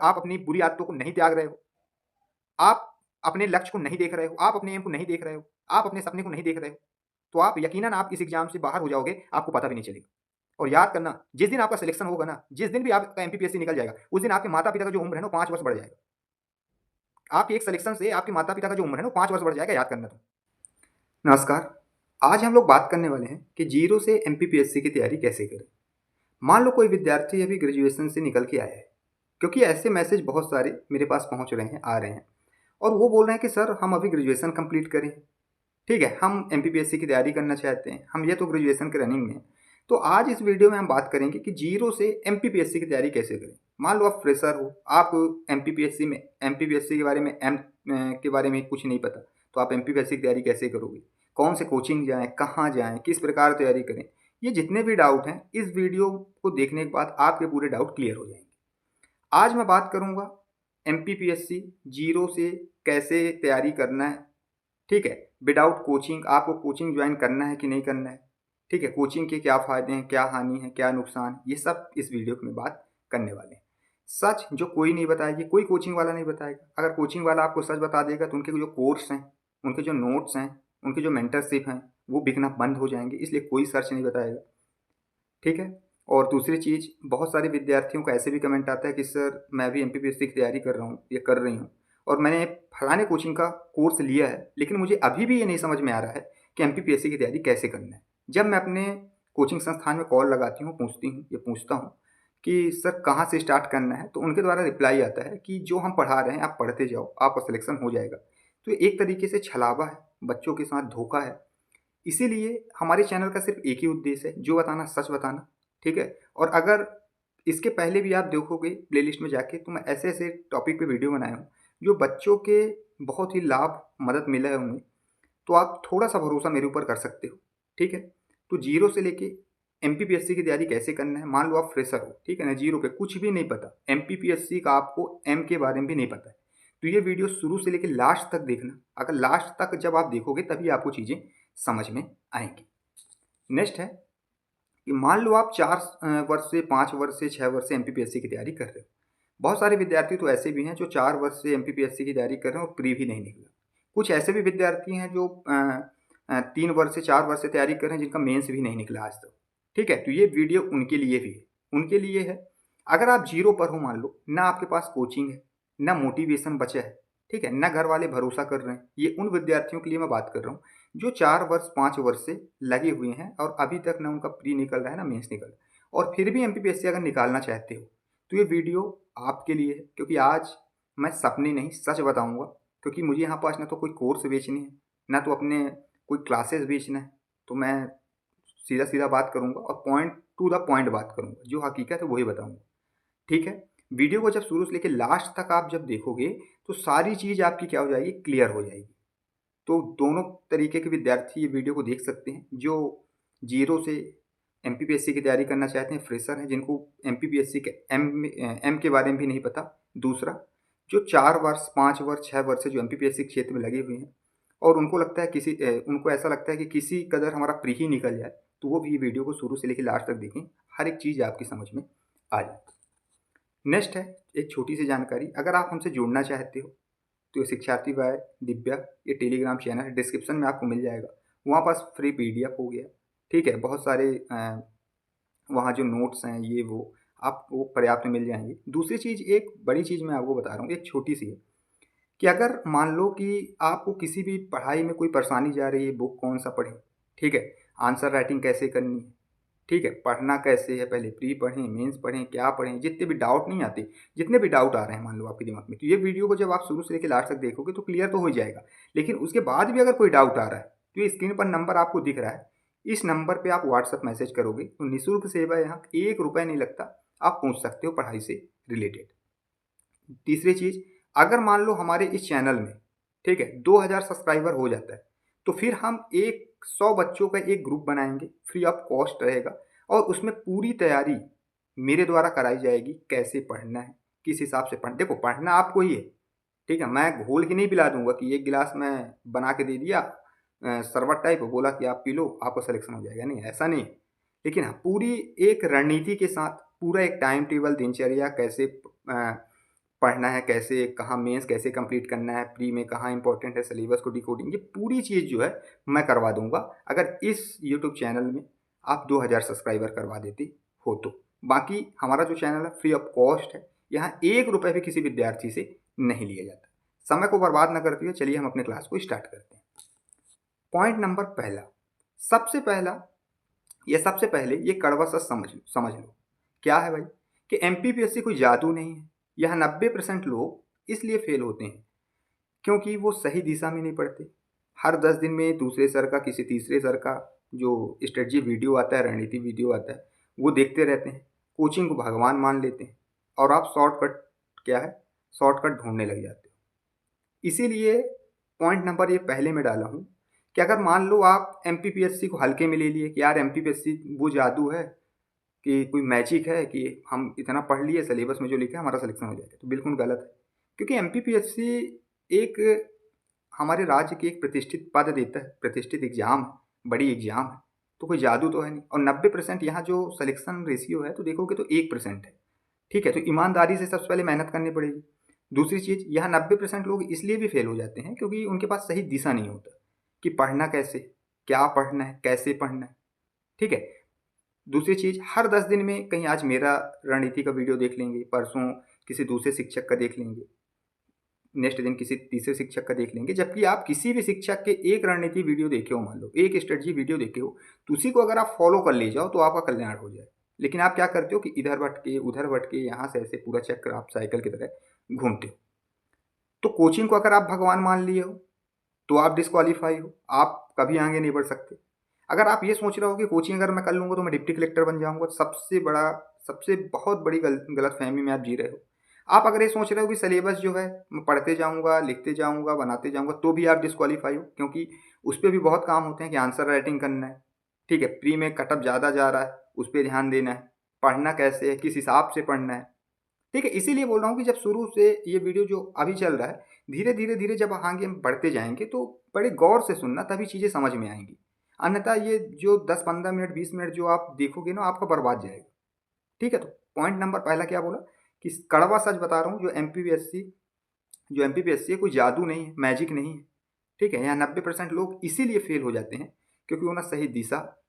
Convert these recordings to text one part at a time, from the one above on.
आप अपनी बुरी आदतों को नहीं त्याग रहे हो, आप अपने लक्ष्य को नहीं देख रहे हो, आप अपने एम को नहीं देख रहे हो, आप अपने सपने को नहीं देख रहे हो, तो आप यकीनन आप इस एग्ज़ाम से बाहर हो जाओगे, आपको पता भी नहीं चलेगा। और याद करना, जिस दिन आपका सिलेक्शन होगा ना, जिस दिन भी आपका एमपीपीएससी निकल जाएगा, उस दिन आपके माता-पिता का जो उम्र है ना, वो 5 वर्ष बढ़ जाएगा। आपके एक सिलेक्शन से आपके माता-पिता का जो उम्र है ना, वो 5 वर्ष बढ़ जाएगा, याद करना तुम। नमस्कार, आज हम लोग बात करने वाले हैं कि ज़ीरो से एमपीपीएससी की तैयारी कैसे करें। मान लो कोई विद्यार्थी अभी ग्रेजुएशन से निकल के आया है, क्योंकि ऐसे मैसेज बहुत सारे मेरे पास पहुंच रहे हैं, आ रहे हैं, और वो बोल रहे हैं कि सर हम अभी ग्रेजुएशन कंप्लीट करें, ठीक है, हम एमपीपीएससी की तैयारी करना चाहते हैं, हम ये तो ग्रेजुएशन के रनिंग में हैं। तो आज इस वीडियो में हम बात करेंगे कि जीरो से एमपीपीएससी की तैयारी कैसे करें। मान लो आप फ्रेशर हो, आप एमपीपीएससी के बारे में के बारे में कुछ नहीं पता, तो आप एमपीपीएससी की तैयारी कैसे करोगे, कौन से कोचिंग जाएं, कहाँ जाएं, किस प्रकार तैयारी करें। ये जितने भी डाउट हैं, इस वीडियो को देखने के बाद आपके पूरे डाउट क्लियर हो जाएंगे। आज मैं बात करूंगा एमपीपीएससी जीरो से कैसे तैयारी करना है, ठीक है, विदाउट कोचिंग। आपको कोचिंग ज्वाइन करना है कि नहीं करना है, ठीक है, कोचिंग के क्या फ़ायदे हैं, क्या हानि है, क्या नुकसान, ये सब इस वीडियो में बात करने वाले हैं। सच जो कोई नहीं बताएगी, कोई कोचिंग वाला नहीं बताएगा। अगर कोचिंग वाला आपको सच बता देगा तो उनके जो कोर्स हैं, उनके जो नोट्स हैं, उनके जो मेंटरशिप हैं, वो बिकना बंद हो जाएंगे, इसलिए कोई सर्च नहीं बताएगा, ठीक है। और दूसरी चीज़, बहुत सारे विद्यार्थियों का ऐसे भी कमेंट आता है कि सर मैं भी एमपीपीएससी की तैयारी कर रहा हूँ या कर रही हूँ, और मैंने फलाने कोचिंग का कोर्स लिया है, लेकिन मुझे अभी भी ये नहीं समझ में आ रहा है कि एमपीपीएससी की तैयारी कैसे करना है। जब मैं अपने कोचिंग संस्थान में कॉल लगाती हूँ, पूछता हूँ कि सर कहाँ से स्टार्ट करना है, तो उनके द्वारा रिप्लाई आता है कि जो हम पढ़ा रहे हैं आप पढ़ते जाओ, आपका सिलेक्शन हो जाएगा। तो एक तरीके से छलावा है, बच्चों के साथ धोखा है। इसीलिए हमारे चैनल का सिर्फ एक ही उद्देश्य है, जो बताना सच बताना, ठीक है। और अगर इसके पहले भी आप देखोगे प्लेलिस्ट में जाके, तो मैं ऐसे ऐसे टॉपिक पे वीडियो बनाया हूँ जो बच्चों के बहुत ही लाभ मदद मिला है उन्हें, तो आप थोड़ा सा भरोसा मेरे ऊपर कर सकते हो, ठीक है। तो जीरो से लेके एमपीपीएससी की तैयारी कैसे करना है। मान लो आप फ्रेशर हो, ठीक है ना, जीरो पे कुछ भी नहीं पता, एमपीपीएससी का आपको एम के बारे में भी नहीं पता है, तो ये वीडियो शुरू से लेकर लास्ट तक देखना। अगर लास्ट तक जब आप देखोगे तभी आपको चीज़ें समझ में आएंगी। नेक्स्ट है कि मान लो आप 4 वर्ष से 5 वर्ष से 6 वर्ष से एमपीपीएससी की तैयारी कर रहे हो। बहुत सारे विद्यार्थी तो ऐसे भी हैं जो 4 वर्ष से एमपीपीएससी की तैयारी कर रहे हैं और प्री भी नहीं निकला। कुछ ऐसे भी विद्यार्थी हैं जो 3 वर्ष से 4 वर्ष से तैयारी कर रहे हैं, जिनका मेंस भी नहीं निकला आज तक, ठीक है। तो ये वीडियो उनके लिए भी है, उनके लिए है। अगर आप जीरो पर हो, मान लो ना आपके पास कोचिंग है, ना मोटिवेशन बचा है, ठीक है, ना घर वाले भरोसा कर रहे हैं, ये उन विद्यार्थियों के लिए मैं बात कर रहा हूँ जो 4 वर्ष 5 वर्ष से लगे हुए हैं और अभी तक ना उनका प्री निकल रहा है ना मेंस निकल रहा है, और फिर भी एमपीपीएससी अगर निकालना चाहते हो तो ये वीडियो आपके लिए है। क्योंकि आज मैं सपने नहीं सच बताऊंगा, क्योंकि मुझे यहाँ पास ना तो कोई कोर्स बेचनी है, ना तो अपने कोई क्लासेस बेचना है। तो मैं सीधा सीधा बात करूंगा और पॉइंट टू द पॉइंट बात करूंगा, जो हकीकत है वही बताऊंगा, ठीक है। वीडियो को जब शुरू से लेकर लास्ट तक आप जब देखोगे तो सारी चीज़ आपकी क्या हो जाएगी, क्लियर हो जाएगी। तो दोनों तरीके के विद्यार्थी ये वीडियो को देख सकते हैं, जो जीरो से एमपीपीएससी की तैयारी करना चाहते हैं, फ्रेशर हैं जिनको एमपीपीएससी के एम के बारे में भी नहीं पता। दूसरा, जो 4 वर्ष 5 वर्ष 6 वर्ष से जो एमपीपीएससी क्षेत्र में लगे हुए हैं और उनको लगता है उनको ऐसा लगता है कि किसी कदर हमारा प्री ही निकल जाए, तो वो भी ये वीडियो को शुरू से लेकर लास्ट तक देखें, हर एक चीज़ आपकी समझ में आ जाए। नेक्स्ट है एक छोटी सी जानकारी, अगर आप हमसे जुड़ना चाहते हो तो शिक्षार्थी बाय दिव्या, ये टेलीग्राम चैनल है, डिस्क्रिप्शन में आपको मिल जाएगा। वहाँ पास फ्री पीडीएफ हो गया, ठीक है, बहुत सारे वहाँ जो नोट्स हैं ये वो आपको पर्याप्त मिल जाएंगे। दूसरी चीज़, एक बड़ी चीज़ मैं आपको बता रहा हूँ, एक छोटी सी है कि अगर मान लो कि आपको किसी भी पढ़ाई में कोई परेशानी जा रही है, बुक कौन सा पढ़ें, ठीक है, आंसर राइटिंग कैसे करनी है, ठीक है, पढ़ना कैसे है, पहले प्री पढ़ें, मेंस पढ़ें, क्या पढ़ें, जितने भी डाउट नहीं आते, जितने भी डाउट आ रहे हैं मान लो आपके दिमाग में, तो ये वीडियो को जब आप शुरू से लेकर लास्ट तक देखोगे तो क्लियर तो हो जाएगा। लेकिन उसके बाद भी अगर कोई डाउट आ रहा है तो ये स्क्रीन पर नंबर आपको दिख रहा है, इस नंबर पर आप व्हाट्सअप मैसेज करोगे तो निःशुल्क सेवा है यहाँ, 1 रुपये नहीं लगता, आप पूछ सकते हो पढ़ाई से रिलेटेड। तीसरी चीज़, अगर मान लो हमारे इस चैनल में, ठीक है, 2000 सब्सक्राइबर हो जाता है, तो फिर हम 100 बच्चों का एक ग्रुप बनाएंगे, फ्री ऑफ कॉस्ट रहेगा, और उसमें पूरी तैयारी मेरे द्वारा कराई जाएगी, कैसे पढ़ना है, किस हिसाब से देखो पढ़ना आपको ही है, ठीक है। मैं घोल के नहीं पिला दूंगा कि एक गिलास में बना के दे दिया शरबत टाइप, बोला कि आप पी लो आपका सिलेक्शन हो जाएगा, नहीं ऐसा नहीं। लेकिन हाँ, पूरी एक रणनीति के साथ, पूरा एक टाइम टेबल, दिनचर्या कैसे पढ़ना है कैसे, कहाँ मेंस कैसे कंप्लीट करना है, प्री में कहाँ इंपॉर्टेंट है, सिलेबस को डिकोडिंग, ये पूरी चीज़ जो है मैं करवा दूंगा अगर इस यूट्यूब चैनल में आप 2000 सब्सक्राइबर करवा देते हो तो। बाकी हमारा जो चैनल है फ्री ऑफ कॉस्ट है, यहाँ 1 रुपये भी किसी विद्यार्थी से नहीं लिया जाता। समय को बर्बाद न करते हुए चलिए हम अपने क्लास को स्टार्ट करते हैं। पॉइंट नंबर पहला, सबसे पहला या सबसे पहले ये कड़वा सच समझ लो। क्या है भाई कि एमपीपीएससी कोई जादू नहीं है। यहाँ 90% लोग इसलिए फेल होते हैं क्योंकि वो सही दिशा में नहीं पढ़ते। हर 10 दिन में दूसरे सर का, किसी तीसरे सर का जो स्ट्रेटजी वीडियो आता है, रणनीति वीडियो आता है, वो देखते रहते हैं, कोचिंग को भगवान मान लेते हैं और आप शॉर्टकट, क्या है, शॉर्टकट ढूंढने लग जाते हो। इसीलिए पॉइंट नंबर ये पहले में डाला हूँ कि अगर मान लो आप एमपीपीएससी को हल्के में ले लिए कि यार एमपीपीएससी वो जादू है कि कोई मैजिक है कि हम इतना पढ़ लिए, सिलेबस में जो लिखा है हमारा सिलेक्शन हो जाएगा, तो बिल्कुल गलत है। क्योंकि एमपीपीएससी एक हमारे राज्य की एक प्रतिष्ठित पद देता है, प्रतिष्ठित एग्जाम है, बड़ी एग्जाम है, तो कोई जादू तो है नहीं। और 90% यहाँ जो सिलेक्शन रेशियो है तो देखोगे तो 1% है। ठीक है, तो ईमानदारी से सबसे पहले मेहनत करनी पड़ेगी। दूसरी चीज़, यहाँ 90% लोग इसलिए भी फेल हो जाते हैं क्योंकि उनके पास सही दिशा नहीं होता कि पढ़ना कैसे, क्या पढ़ना है, कैसे पढ़ना है। ठीक है। दूसरी चीज़, हर 10 दिन में कहीं आज मेरा रणनीति का वीडियो देख लेंगे, परसों किसी दूसरे शिक्षक का देख लेंगे, नेक्स्ट दिन किसी तीसरे शिक्षक का देख लेंगे, जबकि आप किसी भी शिक्षक के एक रणनीति वीडियो देखे हो, मान लो एक स्ट्रेटजी वीडियो देखे हो, तो उसी को अगर आप फॉलो कर ले जाओ तो आपका कल्याण हो जाए। लेकिन आप क्या करते हो कि इधर भटके उधर भटके, यहाँ से ऐसे पूरा चक्कर आप साइकिल की तरह घूमते हो। तो कोचिंग को अगर आप भगवान मान लिए हो तो आप डिस्क्वालीफाई हो, आप कभी आगे नहीं बढ़ सकते। अगर आप ये सोच रहे हो कि कोचिंग अगर मैं कर लूँगा तो मैं डिप्टी कलेक्टर बन जाऊँगा, सबसे बहुत बड़ी गलतफहमी में आप जी रहे हो। आप अगर ये सोच रहे हो कि सिलेबस जो है मैं पढ़ते जाऊँगा, लिखते जाऊँगा, बनाते जाऊँगा, तो भी आप डिस्क्वालीफाई हो, क्योंकि उस पर भी बहुत काम होते हैं कि आंसर राइटिंग करना है। ठीक है, प्री में कटअप ज़्यादा जा रहा है, उस पर ध्यान देना है, पढ़ना कैसे है, किस हिसाब से पढ़ना है। ठीक है, इसीलिए बोल रहा हूँ कि जब शुरू से ये वीडियो जो अभी चल रहा है, धीरे धीरे जब आगे हम बढ़ते जाएंगे तो बड़े गौर से सुनना, तभी चीज़ें समझ में आएंगी। अन्यथा ये जो 10-15 मिनट 20 मिनट जो आप देखोगे ना, आपका बर्बाद जाएगा। ठीक है, तो पॉइंट नंबर पहला क्या बोला कि कड़वा सच बता रहा हूँ, जो एमपीपीएससी है कोई जादू नहीं है, मैजिक नहीं है। ठीक है, यहाँ 90% लोग इसीलिए फेल हो जाते हैं क्योंकि वो ना सही दिशा,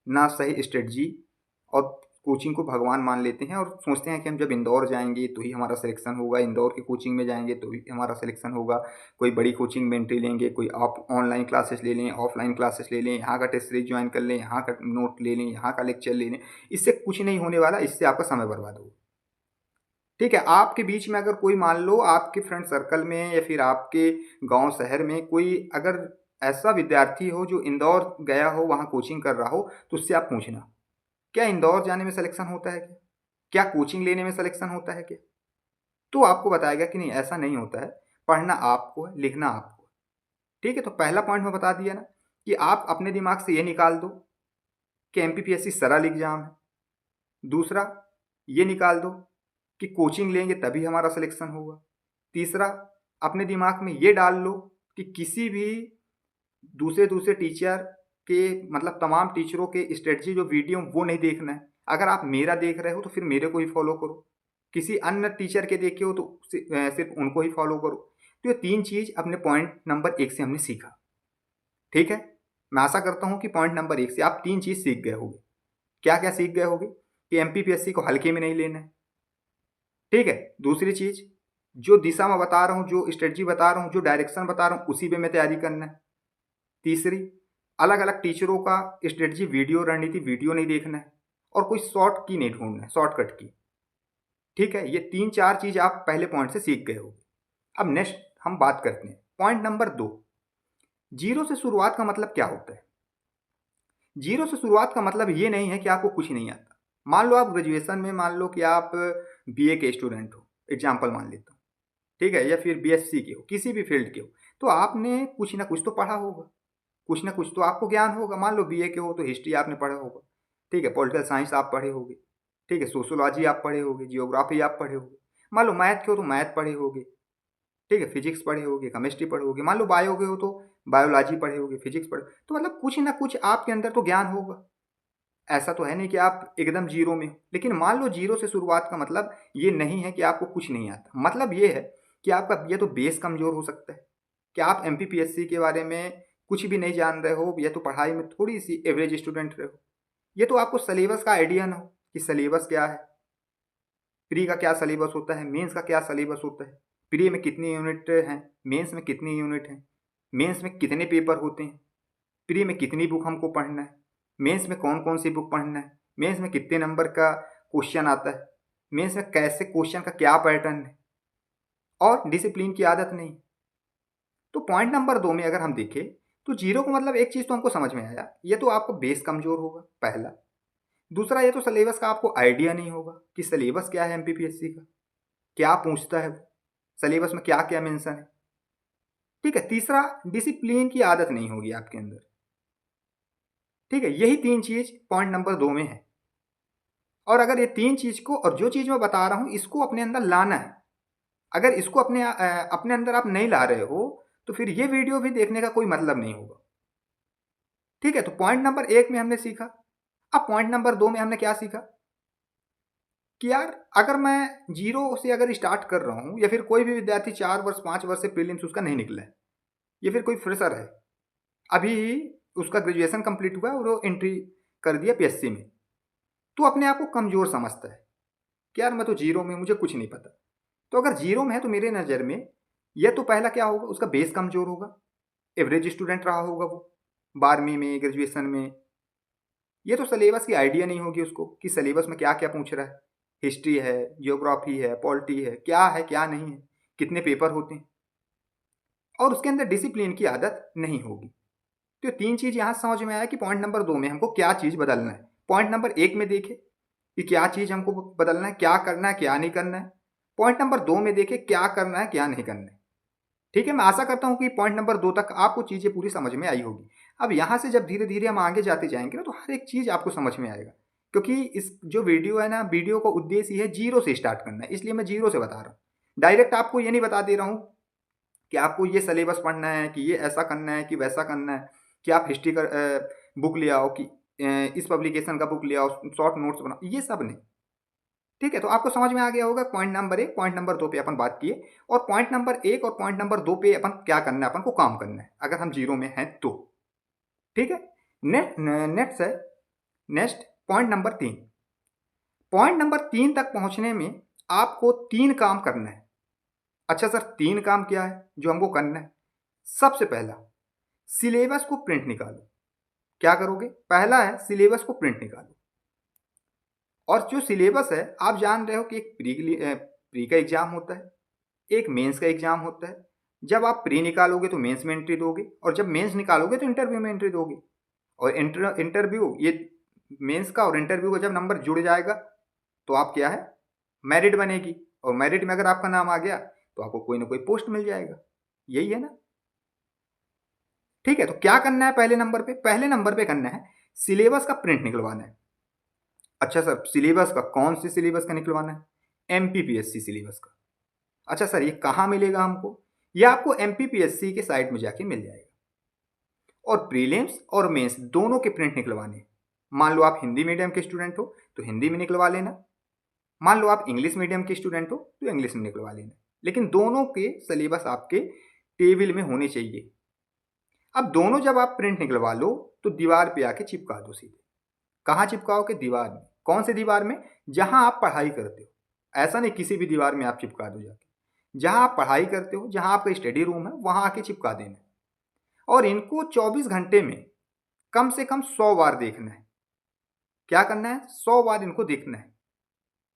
ना सही स्ट्रेटजी, और कोचिंग को भगवान मान लेते हैं और सोचते हैं कि हम जब इंदौर जाएंगे तो ही हमारा सिलेक्शन होगा, इंदौर की कोचिंग में जाएंगे तो ही हमारा सिलेक्शन होगा। कोई बड़ी कोचिंग में एंट्री लेंगे, कोई आप ऑनलाइन क्लासेस ले लें, ऑफलाइन क्लासेस ले लें, यहाँ का टेस्ट सीरीज ज्वाइन कर लें, यहाँ का नोट ले लें, यहाँ का लेक्चर ले लें, इससे कुछ नहीं होने वाला, इससे आपका समय बर्बाद होगा। ठीक है, आपके बीच में अगर कोई, मान लो आपके फ्रेंड सर्कल में या फिर आपके गांव शहर में कोई अगर ऐसा विद्यार्थी हो जो इंदौर गया हो, वहाँ कोचिंग कर रहा हो, तो उससे आप पूछना क्या इंदौर जाने में सिलेक्शन होता है क्या, क्या कोचिंग लेने में सिलेक्शन होता है क्या। तो आपको बताएगा कि नहीं, ऐसा नहीं होता है, पढ़ना आपको है, लिखना आपको है। ठीक है, तो पहला पॉइंट मैं बता दिया ना कि आप अपने दिमाग से ये निकाल दो कि एमपीपीएससी सरल एग्जाम है। दूसरा, ये निकाल दो कि कोचिंग लेंगे तभी हमारा सिलेक्शन होगा। तीसरा, अपने दिमाग में ये डाल लो कि किसी भी दूसरे टीचर के, मतलब तमाम टीचरों के स्ट्रेटजी जो वीडियो वो नहीं देखना है। अगर आप मेरा देख रहे हो तो फिर मेरे को ही फॉलो करो, किसी अन्य टीचर के देखे हो तो सिर्फ उनको ही फॉलो करो। तो ये 3 चीज़ अपने पॉइंट नंबर 1 से हमने सीखा। ठीक है, मैं आशा करता हूँ कि पॉइंट नंबर 1 से आप 3 चीज़ सीख गए होंगे। क्या क्या सीख गए होंगे कि एमपीपीएससी को हल्के में नहीं लेना है। ठीक है, दूसरी चीज़, जो दिशा मैं बता रहा हूँ, जो स्ट्रेटजी बता रहा हूँ, जो डायरेक्शन बता रहा हूँ, उसी पे मैं तैयारी करना है। तीसरी, अलग अलग टीचरों का स्ट्रेटजी वीडियो, रणनीति वीडियो नहीं देखना है, और कोई शॉर्ट की नहीं ढूंढना है, शॉर्टकट की। ठीक है, ये 3-4 चीज़ आप पहले पॉइंट से सीख गए हो। अब नेक्स्ट हम बात करते हैं पॉइंट नंबर 2, जीरो से शुरुआत का मतलब क्या होता है। जीरो से शुरुआत का मतलब ये नहीं है कि आपको कुछ नहीं आता। मान लो आप ग्रेजुएशन में, मान लो कि आप बीए के स्टूडेंट हो, एग्जाम्पल मान लेता हूँ। ठीक है, या फिर बीएससी के हो, किसी भी फील्ड के हो, तो आपने कुछ ना कुछ तो पढ़ा होगा, कुछ ना कुछ तो आपको ज्ञान होगा। मान लो बीए के हो तो हिस्ट्री आपने पढ़ा होगा। ठीक है, पॉलिटिकल साइंस आप पढ़े होगे। ठीक है, सोशोलॉजी आप पढ़े होगे, जियोग्राफी आप पढ़े होगे। मान लो मैथ के हो तो मैथ पढ़े होगे। ठीक है, फिजिक्स पढ़े होगे, केमिस्ट्री पढ़े होगे। मान लो बायो के हो तो बायोलॉजी पढ़े होगे, फिजिक्स पढ़े, तो मतलब कुछ ना कुछ आपके अंदर तो ज्ञान होगा। ऐसा तो है नहीं कि आप एकदम जीरो में हो, लेकिन मान लो जीरो से शुरुआत का मतलब ये नहीं है कि आपको कुछ नहीं आता। मतलब ये है कि आपका या तो बेस कमज़ोर हो सकता है, कि आप एमपीपीएससी के बारे में कुछ भी नहीं जान रहे हो, या तो पढ़ाई में थोड़ी सी एवरेज स्टूडेंट रहे हो, ये तो आपको सिलेबस का आइडिया ना हो कि सिलेबस क्या है, प्री का क्या सिलेबस होता है, मेंस का क्या सिलेबस होता है, प्री में कितनी यूनिट हैं, मेंस में कितनी यूनिट हैं, मेंस में कितने पेपर होते हैं, प्री में कितनी बुक हमको पढ़ना है, मेंस में कौन कौन सी बुक पढ़ना है, मेंस में कितने नंबर का क्वेश्चन आता है, मेंस में कैसे क्वेश्चन का क्या पैटर्न है, और डिसिप्लिन की आदत नहीं। तो पॉइंट नंबर 2 में अगर हम देखें तो जीरो को मतलब एक चीज़ तो हमको समझ में आया, ये तो आपको बेस कमज़ोर होगा पहला। दूसरा, ये तो सिलेबस का आपको आइडिया नहीं होगा कि सिलेबस क्या है एमपीपीएससी का, क्या पूछता है वो, सिलेबस में क्या क्या मेंशन है। ठीक है। तीसरा, डिसिप्लिन की आदत नहीं होगी आपके अंदर। ठीक है, यही 3 चीज़ पॉइंट नंबर 2 में है। और अगर ये 3 चीज़ को, और जो चीज़ मैं बता रहा हूँ, इसको अपने अंदर लाना है। अगर इसको अपने अंदर आप नहीं ला रहे हो तो फिर ये वीडियो भी देखने का कोई मतलब नहीं होगा। ठीक है, तो पॉइंट नंबर 1 में हमने सीखा। अब पॉइंट नंबर 2 में हमने क्या सीखा कि यार अगर मैं जीरो से अगर स्टार्ट कर रहा हूँ, या फिर कोई भी विद्यार्थी 4 वर्ष 5 वर्ष से प्रीलिम्स उसका नहीं निकला है, या फिर कोई फ्रेशर है, अभी उसका ग्रेजुएशन कंप्लीट हुआ है और वो एंट्री कर दिया पीएससी में, तो अपने आप को कमज़ोर समझता है कि यार मैं तो जीरो में, मुझे कुछ नहीं पता। तो अगर जीरो में है तो मेरे नज़र में यह तो पहला क्या होगा, उसका बेस कमज़ोर होगा, एवरेज स्टूडेंट रहा होगा वो 12वीं में, ग्रेजुएशन में। ये तो सिलेबस की आइडिया नहीं होगी उसको कि सिलेबस में क्या क्या पूछ रहा है, हिस्ट्री है, जियोग्राफी है, पॉलिटी है क्या नहीं है, कितने पेपर होते हैं, और उसके अंदर डिसिप्लिन की आदत नहीं होगी। तो 3 चीज़ यहाँ समझ में आया कि पॉइंट नंबर 2 में हमको क्या चीज़ बदलना है। पॉइंट नंबर 1 में देखे कि क्या चीज़ हमको बदलना है, क्या करना है, क्या नहीं करना है। पॉइंट नंबर 2 में देखे क्या करना है, क्या नहीं करना है। ठीक है, मैं आशा करता हूँ कि पॉइंट नंबर 2 तक आपको चीज़ें पूरी समझ में आई होगी। अब यहाँ से जब धीरे-धीरे हम आगे जाते जाएँगे ना, तो हर एक चीज़ आपको समझ में आएगा। क्योंकि इस जो वीडियो है ना, वीडियो का उद्देश्य ये है जीरो से स्टार्ट करना है, इसलिए मैं जीरो से बता रहा हूँ। डायरेक्ट आपको ये नहीं बता दे रहा हूँ कि आपको ये सिलेबस पढ़ना है, कि ये ऐसा करना है, कि वैसा करना है, कि आप हिस्ट्री का बुक ले आओ, कि इस पब्लिकेशन का बुक ले आओ, शॉर्ट नोट्स बनाओ, ये सब नहीं। ठीक है, तो आपको समझ में आ गया होगा पॉइंट नंबर 1, पॉइंट नंबर 2 पे अपन बात किए, और पॉइंट नंबर 1 और पॉइंट नंबर 2 पे अपन क्या करना है, अपन को काम करना है अगर हम जीरो में हैं तो। ठीक है, नेक्स्ट है, next point number 3। Point number 3 तक पहुंचने में आपको 3 काम करना है। अच्छा सर, 3 काम क्या है जो हमको करना है? सबसे पहला, सिलेबस को प्रिंट निकालो। क्या करोगे? पहला है सिलेबस को प्रिंट निकालो। और जो सिलेबस है, आप जान रहे हो कि एक प्री का एग्जाम होता है, एक मेंस का एग्जाम होता है। जब आप प्री निकालोगे तो मेंस में एंट्री दोगे, और जब मेंस निकालोगे तो इंटरव्यू में एंट्री दोगे। और इंटरव्यू, ये मेंस का और इंटरव्यू का जब नंबर जुड़ जाएगा तो आप क्या है, मेरिट बनेगी, और मेरिट में अगर आपका नाम आ गया तो आपको कोई ना कोई पोस्ट मिल जाएगा। यही है ना? ठीक है, तो क्या करना है पहले नंबर पे? पहले नंबर पे करना है सिलेबस का प्रिंट निकलवाना है। अच्छा सर, सिलेबस का कौन सी सिलेबस का निकलवाना है? एमपीपीएससी सिलेबस का। अच्छा सर, ये कहाँ मिलेगा हमको? ये आपको एमपीपीएससी के साइट में जाके मिल जाएगा। और प्रीलिम्स और मेंस दोनों के प्रिंट निकलवाने। मान लो आप हिंदी मीडियम के स्टूडेंट हो तो हिंदी में निकलवा लेना, मान लो आप इंग्लिश मीडियम के स्टूडेंट हो तो इंग्लिश में निकलवा लेना, लेकिन दोनों के सिलेबस आपके टेबल में होने चाहिए। अब दोनों जब आप प्रिंट निकलवा लो तो दीवार पे आके चिपका दो सीधे। कहाँ चिपकाओगे? दीवार में। कौन से दीवार में? जहां आप पढ़ाई करते हो। ऐसा नहीं किसी भी दीवार में आप चिपका दो जाके, जहां आप पढ़ाई करते हो, जहां आपका स्टडी रूम है, वहां आके चिपका देना। और इनको 24 घंटे में कम से कम 100 बार देखना है। क्या करना है? 100 बार इनको देखना है।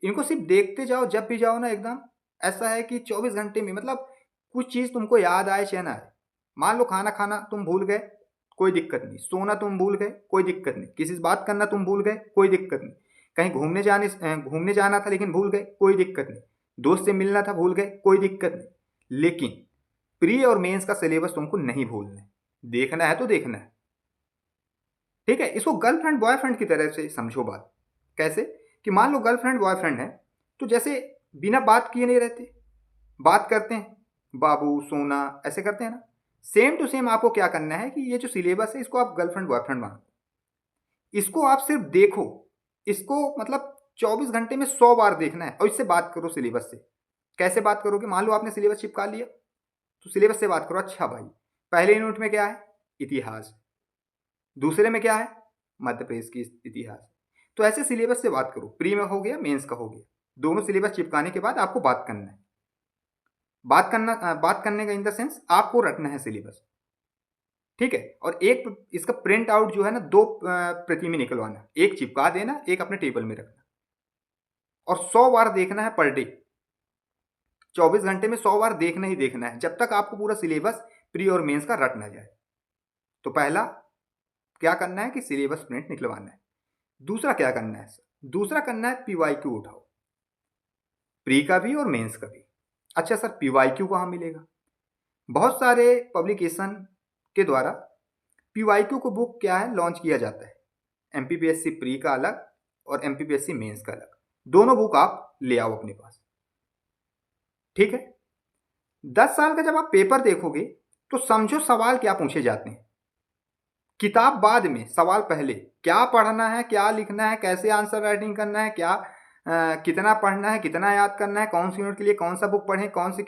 इनको सिर्फ देखते जाओ, जब भी जाओ ना, एकदम ऐसा है कि 24 घंटे में, मतलब कुछ चीज़ तुमको याद आए चाहे ना आए। मान लो खाना खाना तुम भूल गए, कोई दिक्कत नहीं। सोना तुम भूल गए, कोई दिक्कत नहीं। किसी से बात करना तुम भूल गए, कोई दिक्कत नहीं। कहीं घूमने जाना था लेकिन भूल गए, कोई दिक्कत नहीं। दोस्त से मिलना था, भूल गए, कोई दिक्कत नहीं। लेकिन प्री और मेंस का सिलेबस तुमको नहीं भूलना है। देखना है तो देखना है। ठीक है, इसको गर्लफ्रेंड बॉयफ्रेंड की तरह से समझो बात। कैसे? कि मान लो गर्लफ्रेंड बॉयफ्रेंड है, तो जैसे बिना बात किए नहीं रहते, बात करते हैं, बाबू सोना ऐसे करते हैं ना। सेम टू सेम आपको क्या करना है कि ये जो सिलेबस है इसको आप गर्लफ्रेंड बॉयफ्रेंड मानो। इसको आप सिर्फ देखो, इसको मतलब 24 घंटे में 100 बार देखना है और इससे बात करो सिलेबस से। कैसे बात करोगे? मान लो आपने सिलेबस चिपका लिया, तो सिलेबस से बात करो। अच्छा भाई, पहले यूनिट में क्या है? इतिहास। दूसरे में क्या है? मध्य प्रदेश की इतिहास। तो ऐसे सिलेबस से बात करो। प्री में हो गया, मेंस का हो गया। दोनों सिलेबस चिपकाने के बाद आपको बात करना है। बात करने का इन द सेंस आपको रटना है सिलेबस, ठीक है। और एक इसका प्रिंट आउट जो है ना, 2 प्रति में निकलवाना, एक चिपका देना, एक अपने टेबल में रखना, और 100 बार देखना है पर डे। 24 घंटे में 100 बार देखना ही देखना है, जब तक आपको पूरा सिलेबस प्री और मेंस का रट ना जाए। तो पहला क्या करना है कि सिलेबस प्रिंट निकलवाना है। दूसरा क्या करना है? दूसरा करना है पीवाईक्यू उठाओ, प्री का भी और मेंस का भी। अच्छा सर, पीवाईक्यू कहाँ मिलेगा? बहुत सारे पब्लिकेशन के द्वारा पीवाईक्यू को बुक क्या है लॉन्च किया जाता है। एमपीपीएससी प्री का अलग और एमपीपीएससी मेंस का अलग, दोनों बुक आप ले आओ अपने पास, ठीक है। 10 साल का जब आप पेपर देखोगे तो समझो सवाल क्या पूछे जाते हैं। किताब बाद में, सवाल पहले। क्या पढ़ना है, क्या लिखना है, कैसे आंसर राइटिंग करना है, क्या कितना पढ़ना है, कितना याद करना है, कौन सी यूनिट के लिए कौन सा बुक पढ़ें, कौन सी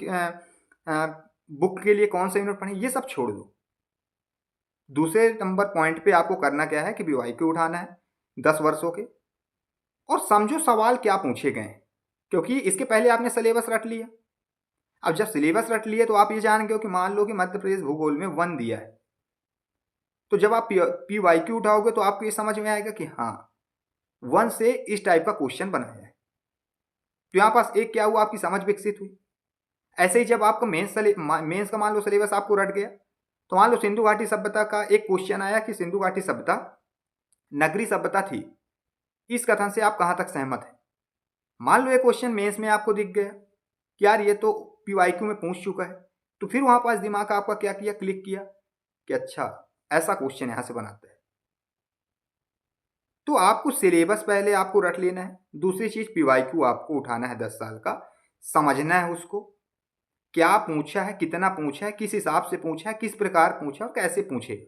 बुक के लिए कौन सा यूनिट पढ़ें, ये सब छोड़ दो। दूसरे नंबर पॉइंट पे आपको करना क्या है कि बीवाईक्यू उठाना है 10 वर्षों के, और समझो सवाल क्या पूछे गए हैं, क्योंकि इसके पहले आपने सिलेबस रट लिया। अब जब सिलेबस रट लिया तो आप ये जान गए हो कि मान लो कि मध्य प्रदेश भूगोल में 1 दिया है, तो जब आप पीवाईक्यू उठाओगे तो आपको ये समझ में आएगा कि हाँ 1 से इस टाइप का क्वेश्चन बनाया है। तो यहाँ पास एक क्या हुआ, आपकी समझ विकसित हुई। ऐसे ही जब आपका मेंस का मान लो सिलेबस आपको रट गया, तो मान लो सिंधु घाटी सभ्यता का एक क्वेश्चन आया कि सिंधु घाटी सभ्यता नगरी सभ्यता थी, इस कथन से आप कहाँ तक सहमत हैं। मान लो ये क्वेश्चन मेंस में आपको दिख गया कि यार ये तो पीवाईक्यू में पूछ चुका है, तो फिर वहां पास दिमाग आपका क्या किया, क्लिक किया कि अच्छा ऐसा क्वेश्चन यहां से बनाते हैं। तो आपको सिलेबस पहले आपको रट लेना है। दूसरी चीज पीवाईक्यू आपको उठाना है 10 साल का, समझना है उसको, क्या पूछा है, कितना पूछा है, किस हिसाब से पूछा है, किस प्रकार पूछा और कैसे पूछेगा।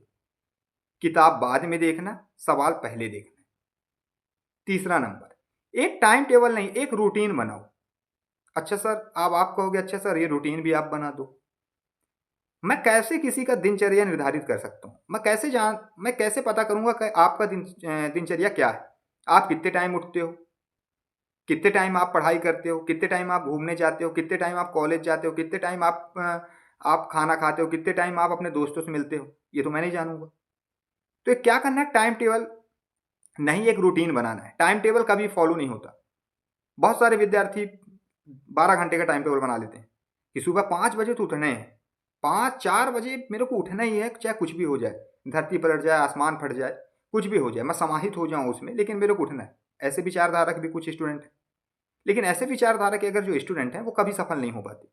किताब बाद में देखना, सवाल पहले देखना। तीसरा नंबर, एक टाइम टेबल नहीं, एक रूटीन बनाओ। अच्छा सर, अब आप कहोगे अच्छा सर ये रूटीन भी आप बना दो। मैं कैसे किसी का दिनचर्या निर्धारित कर सकता हूँ? मैं कैसे पता करूंगा कि आपका दिनचर्या क्या है? आप कितने टाइम उठते हो, कितने टाइम आप पढ़ाई करते हो, कितने टाइम आप घूमने जाते हो, कितने टाइम आप कॉलेज जाते हो, कितने टाइम आप खाना खाते हो, कितने टाइम आप अपने दोस्तों से मिलते हो, ये तो मैं नहीं जानूंगा। तो ये क्या करना है, टाइम टेबल नहीं, एक रूटीन बनाना है। टाइम टेबल कभी फॉलो नहीं होता। बहुत सारे विद्यार्थी 12 घंटे का टाइम टेबल बना लेते हैं कि सुबह 5 बजे तो उठना है, 4 बजे मेरे को उठना ही है, चाहे कुछ भी हो जाए, धरती पलट जाए, आसमान फट जाए, कुछ भी हो जाए, मैं समाहित हो जाऊं उसमें, लेकिन मेरे को उठना है। ऐसे विचारधारा के भी कुछ स्टूडेंट हैं, लेकिन ऐसे विचारधारा के अगर जो स्टूडेंट हैं वो कभी सफल नहीं हो पाते,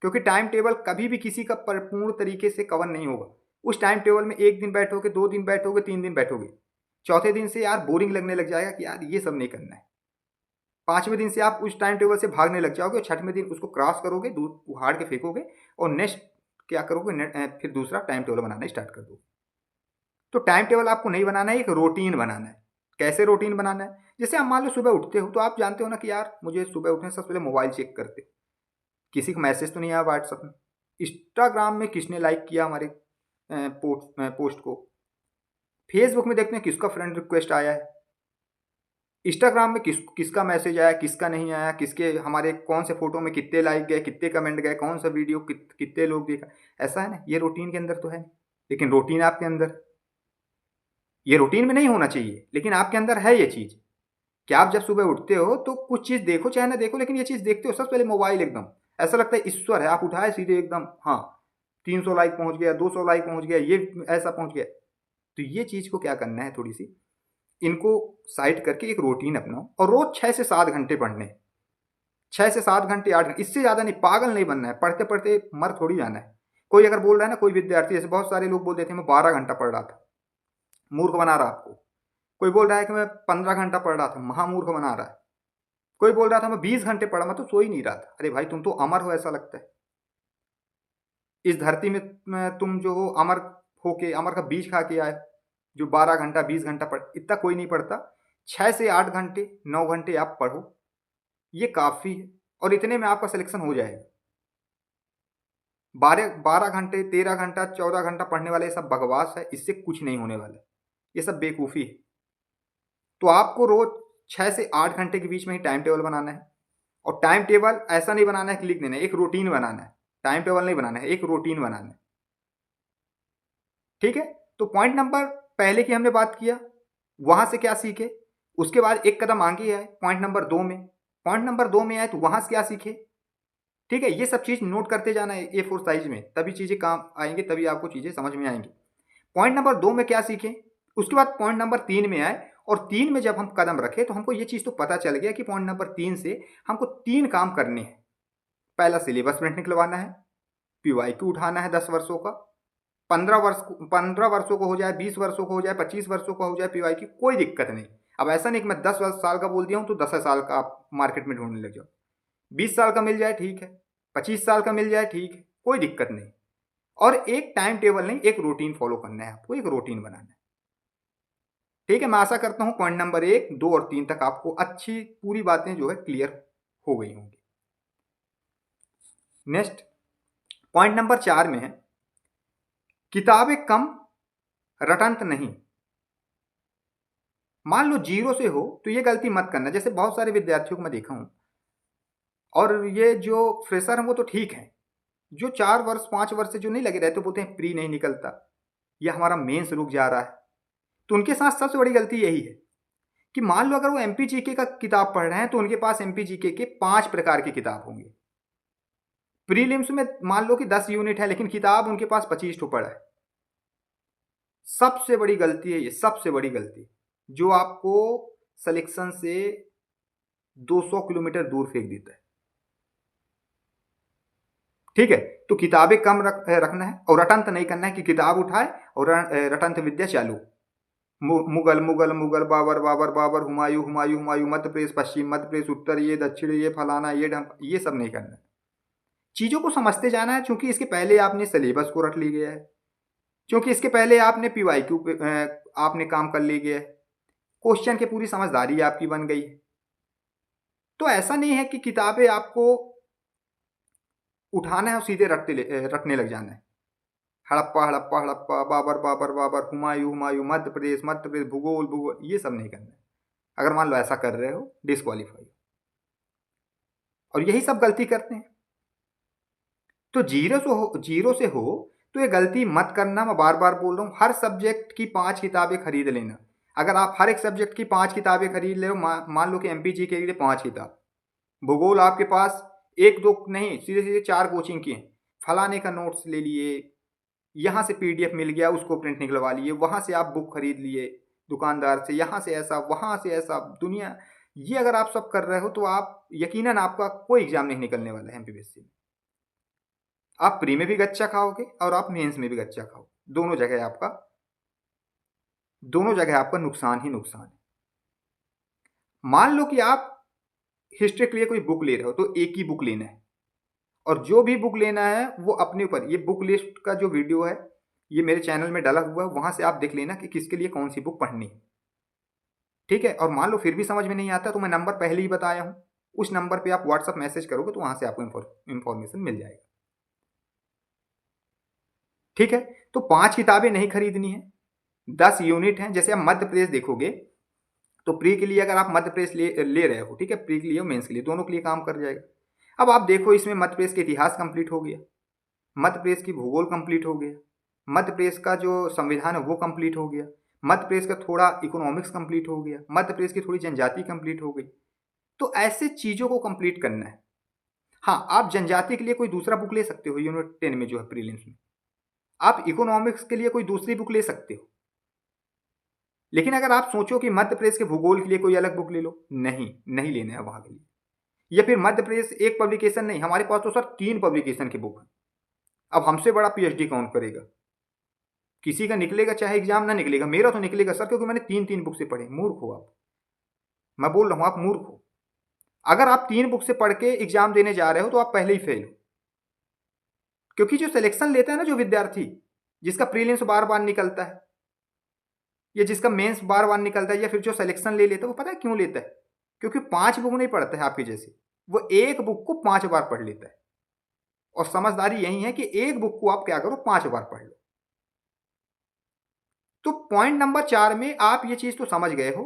क्योंकि टाइम टेबल कभी भी किसी का परिपूर्ण तरीके से कवर नहीं होगा। उस टाइम टेबल में 1 दिन बैठोगे, 2 दिन बैठोगे, 3 दिन बैठोगे, चौथे दिन से यार बोरिंग लगने लग जाएगा कि यार ये सब नहीं करना है। 5वें दिन से आप उस टाइम टेबल से भागने लग जाओगे और 6वें दिन उसको क्रॉस करोगे, दूर उहाड़ के फेंकोगे और नेक्स्ट क्या करोगे, फिर दूसरा टाइम टेबल बनाना स्टार्ट कर दोगे। तो टाइम टेबल आपको नहीं बनाना है, एक रूटीन बनाना है। कैसे रूटीन बनाना है? जैसे आप मान लो सुबह उठते हो, तो आप जानते हो ना कि यार मुझे सुबह उठने से सबसे पहले मोबाइल चेक करते हो, किसी का मैसेज तो नहीं आया व्हाट्सएप में, इंस्टाग्राम में किसने लाइक किया हमारे पोस्ट को, फेसबुक में देखते हैं किसका फ्रेंड रिक्वेस्ट आया है, इंस्टाग्राम में किसका मैसेज आया, किसका नहीं आया, किसके हमारे कौन से फोटो में कितने लाइक गए, कितने कमेंट गए, कौन सा वीडियो कितने लोग देखा। ऐसा है ना, ये रूटीन के अंदर तो है, लेकिन रूटीन आपके अंदर, ये रूटीन में नहीं होना चाहिए, लेकिन आपके अंदर है ये चीज़ कि आप जब सुबह उठते हो तो कुछ चीज़ देखो चाहे ना देखो, लेकिन ये चीज़ देखते हो सबसे पहले मोबाइल, एकदम ऐसा लगता है ईश्वर है, आप उठाए सीधे एकदम, हाँ 300 लाइक पहुंच गया, 200 लाइक पहुंच गया, ये ऐसा पहुंच गया। तो ये चीज़ को क्या करना है, थोड़ी सी इनको साइड करके एक रूटीन अपनाओ, और रोज 6 से 7 घंटे पढ़ने, 6 से 7 घंटे 8 घंटे, इससे ज़्यादा नहीं। पागल नहीं बनना है, पढ़ते पढ़ते मर थोड़ी जाना है। कोई अगर बोल रहा है ना, कोई विद्यार्थी, जैसे बहुत सारे लोग बोल देते हैं मैं 12 घंटा पढ़ रहा था, मूर्ख बना रहा आपको। कोई बोल रहा है कि मैं 15 घंटा पढ़ रहा था, महामूर्ख बना रहा है। कोई बोल रहा था मैं 20 घंटे पढ़ा, मैं तो सो ही नहीं रहा था। अरे भाई तुम तो अमर हो, ऐसा लगता है इस धरती में तुम जो हो अमर होके, अमर का बीज खा के आए, जो 12 घंटा 20 घंटा पढ़, इतना कोई नहीं पढ़ता। 6 से 8 घंटे 9 घंटे आप पढ़ो, ये काफ़ी है और इतने में आपका सिलेक्शन हो जाएगा। 12 घंटे 13 घंटा 14 घंटा पढ़ने वाले ये सब बकवास है, इससे कुछ नहीं होने वाला, ये सब बेवकूफ़ी है। तो आपको रोज 6 से 8 घंटे के बीच में ही टाइम टेबल बनाना है। और टाइम टेबल ऐसा नहीं बनाना है कि लिख देना है, एक रूटीन बनाना है। टाइम टेबल नहीं बनाना है, एक रूटीन बनाना है। ठीक है, तो पॉइंट नंबर पहले की हमने बात किया, वहां से क्या सीखे। उसके बाद एक कदम आगे आए पॉइंट नंबर 2 में। पॉइंट नंबर 2 में आए तो वहां से क्या सीखे। ठीक है, ये सब चीज नोट करते जाना है A4 साइज में, तभी चीजें काम आएंगी, तभी आपको चीजें समझ में आएंगी। पॉइंट नंबर 2 में क्या सीखे, उसके बाद पॉइंट नंबर 3 में आए, और 3 में जब हम कदम रखे तो हमको ये चीज तो पता चल गया कि पॉइंट नंबर 3 से हमको 3 काम करने हैं। पहला, सिलेबस प्रिंट निकलवाना है, PYQ उठाना है 10 वर्षों का, 15 वर्षों को हो जाए, 20 वर्षों को हो जाए, 25 वर्षों का हो जाए PYQ, कोई दिक्कत नहीं। अब ऐसा नहीं कि मैं 10 साल का बोल दिया हूँ तो 10 साल का आप मार्केट में ढूंढने लग जाओ। 20 साल का मिल जाए ठीक है, 25 साल का मिल जाए ठीक है, कोई दिक्कत नहीं। और एक टाइम टेबल नहीं, एक रूटीन फॉलो करना है आपको, एक रूटीन बनाना है। ठीक है, मैं आशा करता हूं पॉइंट नंबर 1, 2 और 3 तक आपको अच्छी पूरी बातें जो है क्लियर हो गई होंगी। नेक्स्ट पॉइंट नंबर 4 में है, किताबें कम रटंत नहीं। मान लो 0 से हो तो ये गलती मत करना। जैसे बहुत सारे विद्यार्थियों को मैं देखा हूं, और ये जो फ्रेशर हैं वो तो ठीक है, जो 4 वर्ष 5 वर्ष से जो नहीं लगे रहते, बोलते हैं प्री नहीं निकलता या हमारा मेंस रुक जा रहा है, तो उनके साथ सबसे बड़ी गलती यही है कि मान लो अगर वो MPGK का किताब पढ़ रहे हैं तो उनके पास MPGK के 5 प्रकार की किताब होंगे। प्रीलिम्स में मान लो कि 10 यूनिट है, लेकिन किताब उनके पास 25 ठो पड़ा है। सबसे बड़ी गलती है ये, सबसे बड़ी गलती, जो आपको सिलेक्शन से 200 किलोमीटर दूर फेंक देता है। ठीक है, तो किताबें कम रखना है, और रटंत नहीं करना है कि किताब उठाए और रटंत विद्या चालू। मुगल मुगल मुगल, बाबर बाबर बाबर, हुमायूं हुमायूं हुमायूं, मध्य प्रदेश पश्चिम, मध्य प्रदेश उत्तर, ये दक्षिण, ये फलाना, ये ढंग, ये सब नहीं करना है। चीज़ों को समझते जाना है, क्योंकि इसके पहले आपने सिलेबस को रट ली गया है, क्योंकि इसके पहले आपने PYQ पे आपने काम कर ली गया है, क्वेश्चन की पूरी समझदारी आपकी बन गई है। तो ऐसा नहीं है कि किताबें आपको उठाना है और सीधे रटने लग जाना है। हड़प्पा हड़प्पा हड़प्पा, बाबर बाबर बाबर, हुमायूं हुमायूं, मध्य प्रदेश भूगोल भूगोल, ये सब नहीं करना है। अगर मान लो ऐसा कर रहे हो, डिस्क्वालीफाई। और यही सब गलती करते हैं। तो 0 से हो तो ये गलती मत करना। मैं बार बार बोल रहा हूँ, हर सब्जेक्ट की 5 किताबें खरीद लेना। अगर आप हर एक सब्जेक्ट की 5 किताबें खरीद ले, मान लो कि MPG के लिए 5 किताब, भूगोल आपके पास 1 2 नहीं, सीधे सीधे 4 कोचिंग की हैं, फलाने का नोट्स ले लिए, यहाँ से PDF मिल गया उसको प्रिंट निकलवा लिए, वहाँ से आप बुक खरीद लिए दुकानदार से, यहाँ से ऐसा वहाँ से ऐसा, दुनिया, ये अगर आप सब कर रहे हो तो आप यकीनन आपका कोई एग्जाम नहीं निकलने वाला है MPPSC में। आप प्री में भी गच्चा खाओगे और आप मेंस में भी गच्चा खाओगे, दोनों जगह आपका नुकसान ही नुकसान है। मान लो कि आप हिस्ट्री के लिए कोई बुक ले रहे हो तो एक ही बुक लेना है, और जो भी बुक लेना है वो अपने ऊपर, ये बुक लिस्ट का जो वीडियो है ये मेरे चैनल में डाला हुआ है, वहां से आप देख लेना कि किसके लिए कौन सी बुक पढ़नी है। ठीक है, और मान लो फिर भी समझ में नहीं आता तो मैं नंबर पहले ही बताया हूं, उस नंबर पे आप व्हाट्सअप मैसेज करोगे तो वहां से आपको इंफॉर्मेशन मिल जाएगा। ठीक है, तो 5 किताबें नहीं खरीदनी है, 10 यूनिट हैं। जैसे आप मध्य प्रदेश देखोगे तो प्री के लिए अगर आप मध्य प्रदेश ले रहे हो, ठीक है, प्री के लिए और मेंस के लिए, दोनों के लिए काम कर जाएगा। अब आप देखो, इसमें मध्य प्रदेश का इतिहास कंप्लीट हो गया, मध्य प्रदेश की भूगोल कंप्लीट हो गया, मध्य प्रदेश का जो संविधान है वो कंप्लीट हो गया, मध्य प्रदेश का थोड़ा इकोनॉमिक्स कंप्लीट हो गया, मध्य प्रदेश की थोड़ी जनजाति कंप्लीट हो गई। तो ऐसे चीज़ों को कंप्लीट करना है। हाँ, आप जनजाति के लिए कोई दूसरा बुक ले सकते हो, यूनिट 10 में जो है प्रीलिम्स में। आप इकोनॉमिक्स के लिए कोई दूसरी बुक ले सकते हो, लेकिन अगर आप सोचो कि मध्य प्रदेश के भूगोल के लिए कोई अलग बुक ले लो, नहीं लेना है वहां के लिए। या फिर मध्य प्रदेश एक पब्लिकेशन नहीं, हमारे पास तो सर 3 पब्लिकेशन की बुक है। अब हमसे बड़ा PhD कौन करेगा। किसी का निकलेगा चाहे एग्जाम ना निकलेगा, मेरा तो निकलेगा सर, क्योंकि मैंने 3 बुक से पढ़े। मूर्ख हो आप, मैं बोल रहा हूं आप मूर्ख हो। अगर आप 3 बुक से पढ़ के एग्जाम देने जा रहे हो तो आप पहले ही फेल हो, क्योंकि जो सिलेक्शन लेता है ना जो विद्यार्थी, जिसका प्रीलिम्स बार बार निकलता है, ये जिसका मेंस बार बार निकलता है या फिर जो सिलेक्शन ले लेता है, वो पता है क्यों लेता है? क्योंकि 5 बुक नहीं पढ़ता है आपके जैसे, वो एक बुक को 5 बार पढ़ लेता है। और समझदारी यही है कि एक बुक को आप क्या करो, 5 बार पढ़ लो। तो पॉइंट नंबर 4 में आप ये चीज़ तो समझ गए हो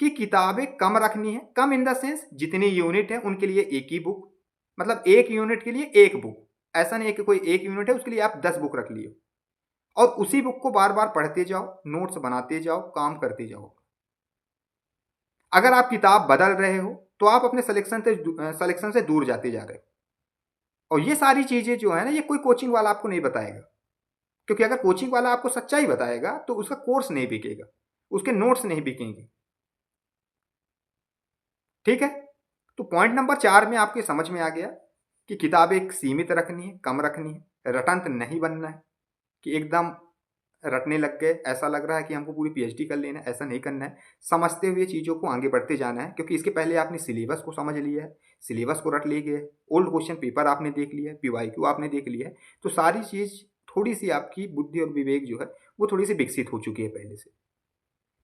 कि किताबें कम रखनी है, कम इन द सेंस जितनी यूनिट है उनके लिए एक ही बुक, मतलब एक यूनिट के लिए एक बुक। ऐसा नहीं है कि कोई एक यूनिट है उसके लिए आप 10 बुक रख लिए और उसी बुक को बार बार पढ़ते जाओ, नोट्स बनाते जाओ, काम करते जाओ। अगर आप किताब बदल रहे हो तो आप अपने सिलेक्शन से दूर जाते जा रहे हो। और ये सारी चीज़ें जो है ना, ये कोई कोचिंग वाला आपको नहीं बताएगा, क्योंकि अगर कोचिंग वाला आपको सच्चाई बताएगा तो उसका कोर्स नहीं बिकेगा, उसके नोट्स नहीं बिकेंगे। ठीक है, तो पॉइंट नंबर 4 में आपके समझ में आ गया कि किताबें सीमित रखनी है, कम रखनी है, रटंत नहीं बनना है कि एकदम रटने लग गए, ऐसा लग रहा है कि हमको पूरी पीएचडी कर लेना है, ऐसा नहीं करना है। समझते हुए चीज़ों को आगे बढ़ते जाना है, क्योंकि इसके पहले आपने सिलेबस को समझ लिया है, सिलेबस को रट लिए गए, ओल्ड क्वेश्चन पेपर आपने देख लिया है, पीवाईक्यू आपने देख लिया है, तो सारी चीज़ थोड़ी सी आपकी बुद्धि और विवेक जो है वो थोड़ी सी विकसित हो चुकी है पहले से।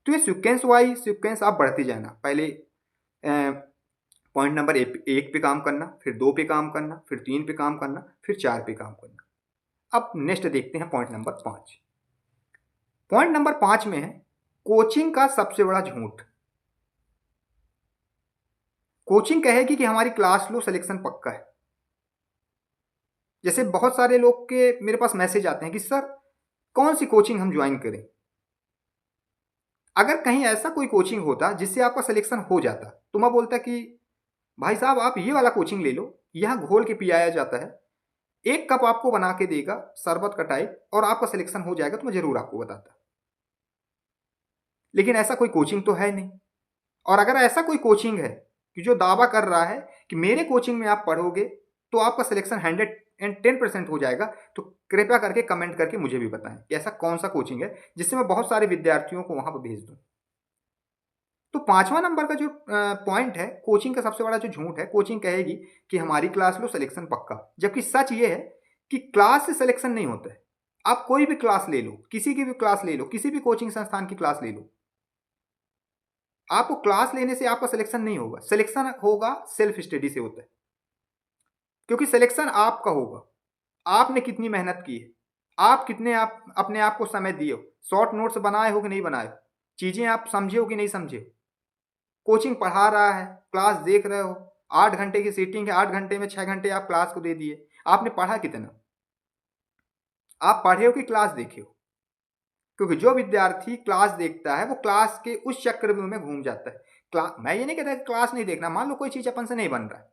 तो ये सीक्वेंस वाइज सीक्वेंस आप बढ़ते जाना, पहले पॉइंट नंबर 1 पे काम करना, फिर 2 पे काम करना, फिर 3 पे काम करना, फिर 4 पे काम करना। अब नेक्स्ट देखते हैं पॉइंट नंबर 5। पॉइंट नंबर 5 में है कोचिंग का सबसे बड़ा झूठ। कोचिंग कहेगी कि हमारी क्लास लो, सिलेक्शन पक्का है। जैसे बहुत सारे लोग के मेरे पास मैसेज आते हैं कि सर कौन सी कोचिंग हम ज्वाइन करें। अगर कहीं ऐसा कोई कोचिंग होता जिससे आपका सिलेक्शन हो जाता तो मैं बोलता कि भाई साहब आप ये वाला कोचिंग ले लो, यहाँ घोल के पियाया जाता है, एक कप आपको बना के देगा शरबत का टाइप, और आपका सिलेक्शन हो जाएगा, तो मैं जरूर आपको बताता। लेकिन ऐसा कोई कोचिंग तो है नहीं। और अगर ऐसा कोई कोचिंग है कि जो दावा कर रहा है कि मेरे कोचिंग में आप पढ़ोगे तो आपका सिलेक्शन 110% हो जाएगा, तो कृपया करके कमेंट करके मुझे भी बताएं कि ऐसा कौन सा कोचिंग है जिससे मैं बहुत सारे विद्यार्थियों को वहां पर भेज दूं। तो 5वां नंबर का जो पॉइंट है, कोचिंग का सबसे बड़ा जो झूठ है, कोचिंग कहेगी कि हमारी क्लास लो, सिलेक्शन पक्का। जबकि सच ये है कि क्लास से सिलेक्शन नहीं होता है। आप कोई भी क्लास ले लो, किसी की भी क्लास ले लो, किसी भी कोचिंग संस्थान की क्लास ले लो, आपको क्लास लेने से आपका सिलेक्शन नहीं होगा। सिलेक्शन होगा सेल्फ स्टडी से होता है, क्योंकि सिलेक्शन आपका होगा, आपने कितनी मेहनत की है, आप कितने आप अपने आप को समय दिए हो, शॉर्ट नोट्स बनाए हो कि नहीं बनाए हो, चीज़ें आप समझे हो कि नहीं समझे हो। कोचिंग पढ़ा रहा है, क्लास देख रहे हो, 8 घंटे की सीटिंग है, 8 घंटे में 6 घंटे आप क्लास को दे दिए, आपने पढ़ा कितना? आप पढ़े हो कि क्लास देखे हो? क्योंकि जो विद्यार्थी क्लास देखता है वो क्लास के उस चक्रव्यूह में घूम जाता है। मैं ये नहीं कहता कि क्लास नहीं देखना, मान लो कोई चीज़ अपन से नहीं बन रहा है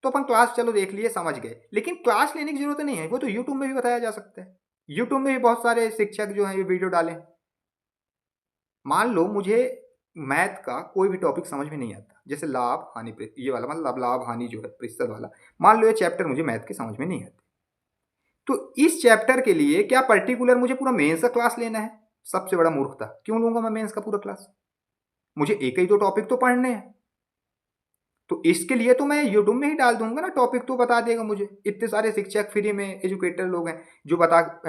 तो अपन क्लास चलो देख लिए, समझ गए, लेकिन क्लास लेने की जरूरत नहीं है, वो तो यूट्यूब में भी बताया जा सकता है। यूट्यूब में भी बहुत सारे शिक्षक जो हैं ये वीडियो डालें। मान लो मुझे मैथ का कोई भी टॉपिक समझ में नहीं आता, जैसे लाभ हानि ये वाला, मतलब लाभ हानि जो है प्रतिशत वाला, मान लो ये चैप्टर मुझे मैथ के समझ में नहीं आता, तो इस चैप्टर के लिए क्या पर्टिकुलर मुझे पूरा मेंस का क्लास लेना है? सबसे बड़ा मूर्खता। क्यों लूंगा मैं मेंस का पूरा क्लास? मुझे एक ही दो टॉपिक तो पढ़ने हैं, तो इसके लिए तो मैं यूट्यूब में ही डाल दूंगा ना, टॉपिक तो बता देगा मुझे। इतने सारे शिक्षक फ्री में एजुकेटर लोग हैं जो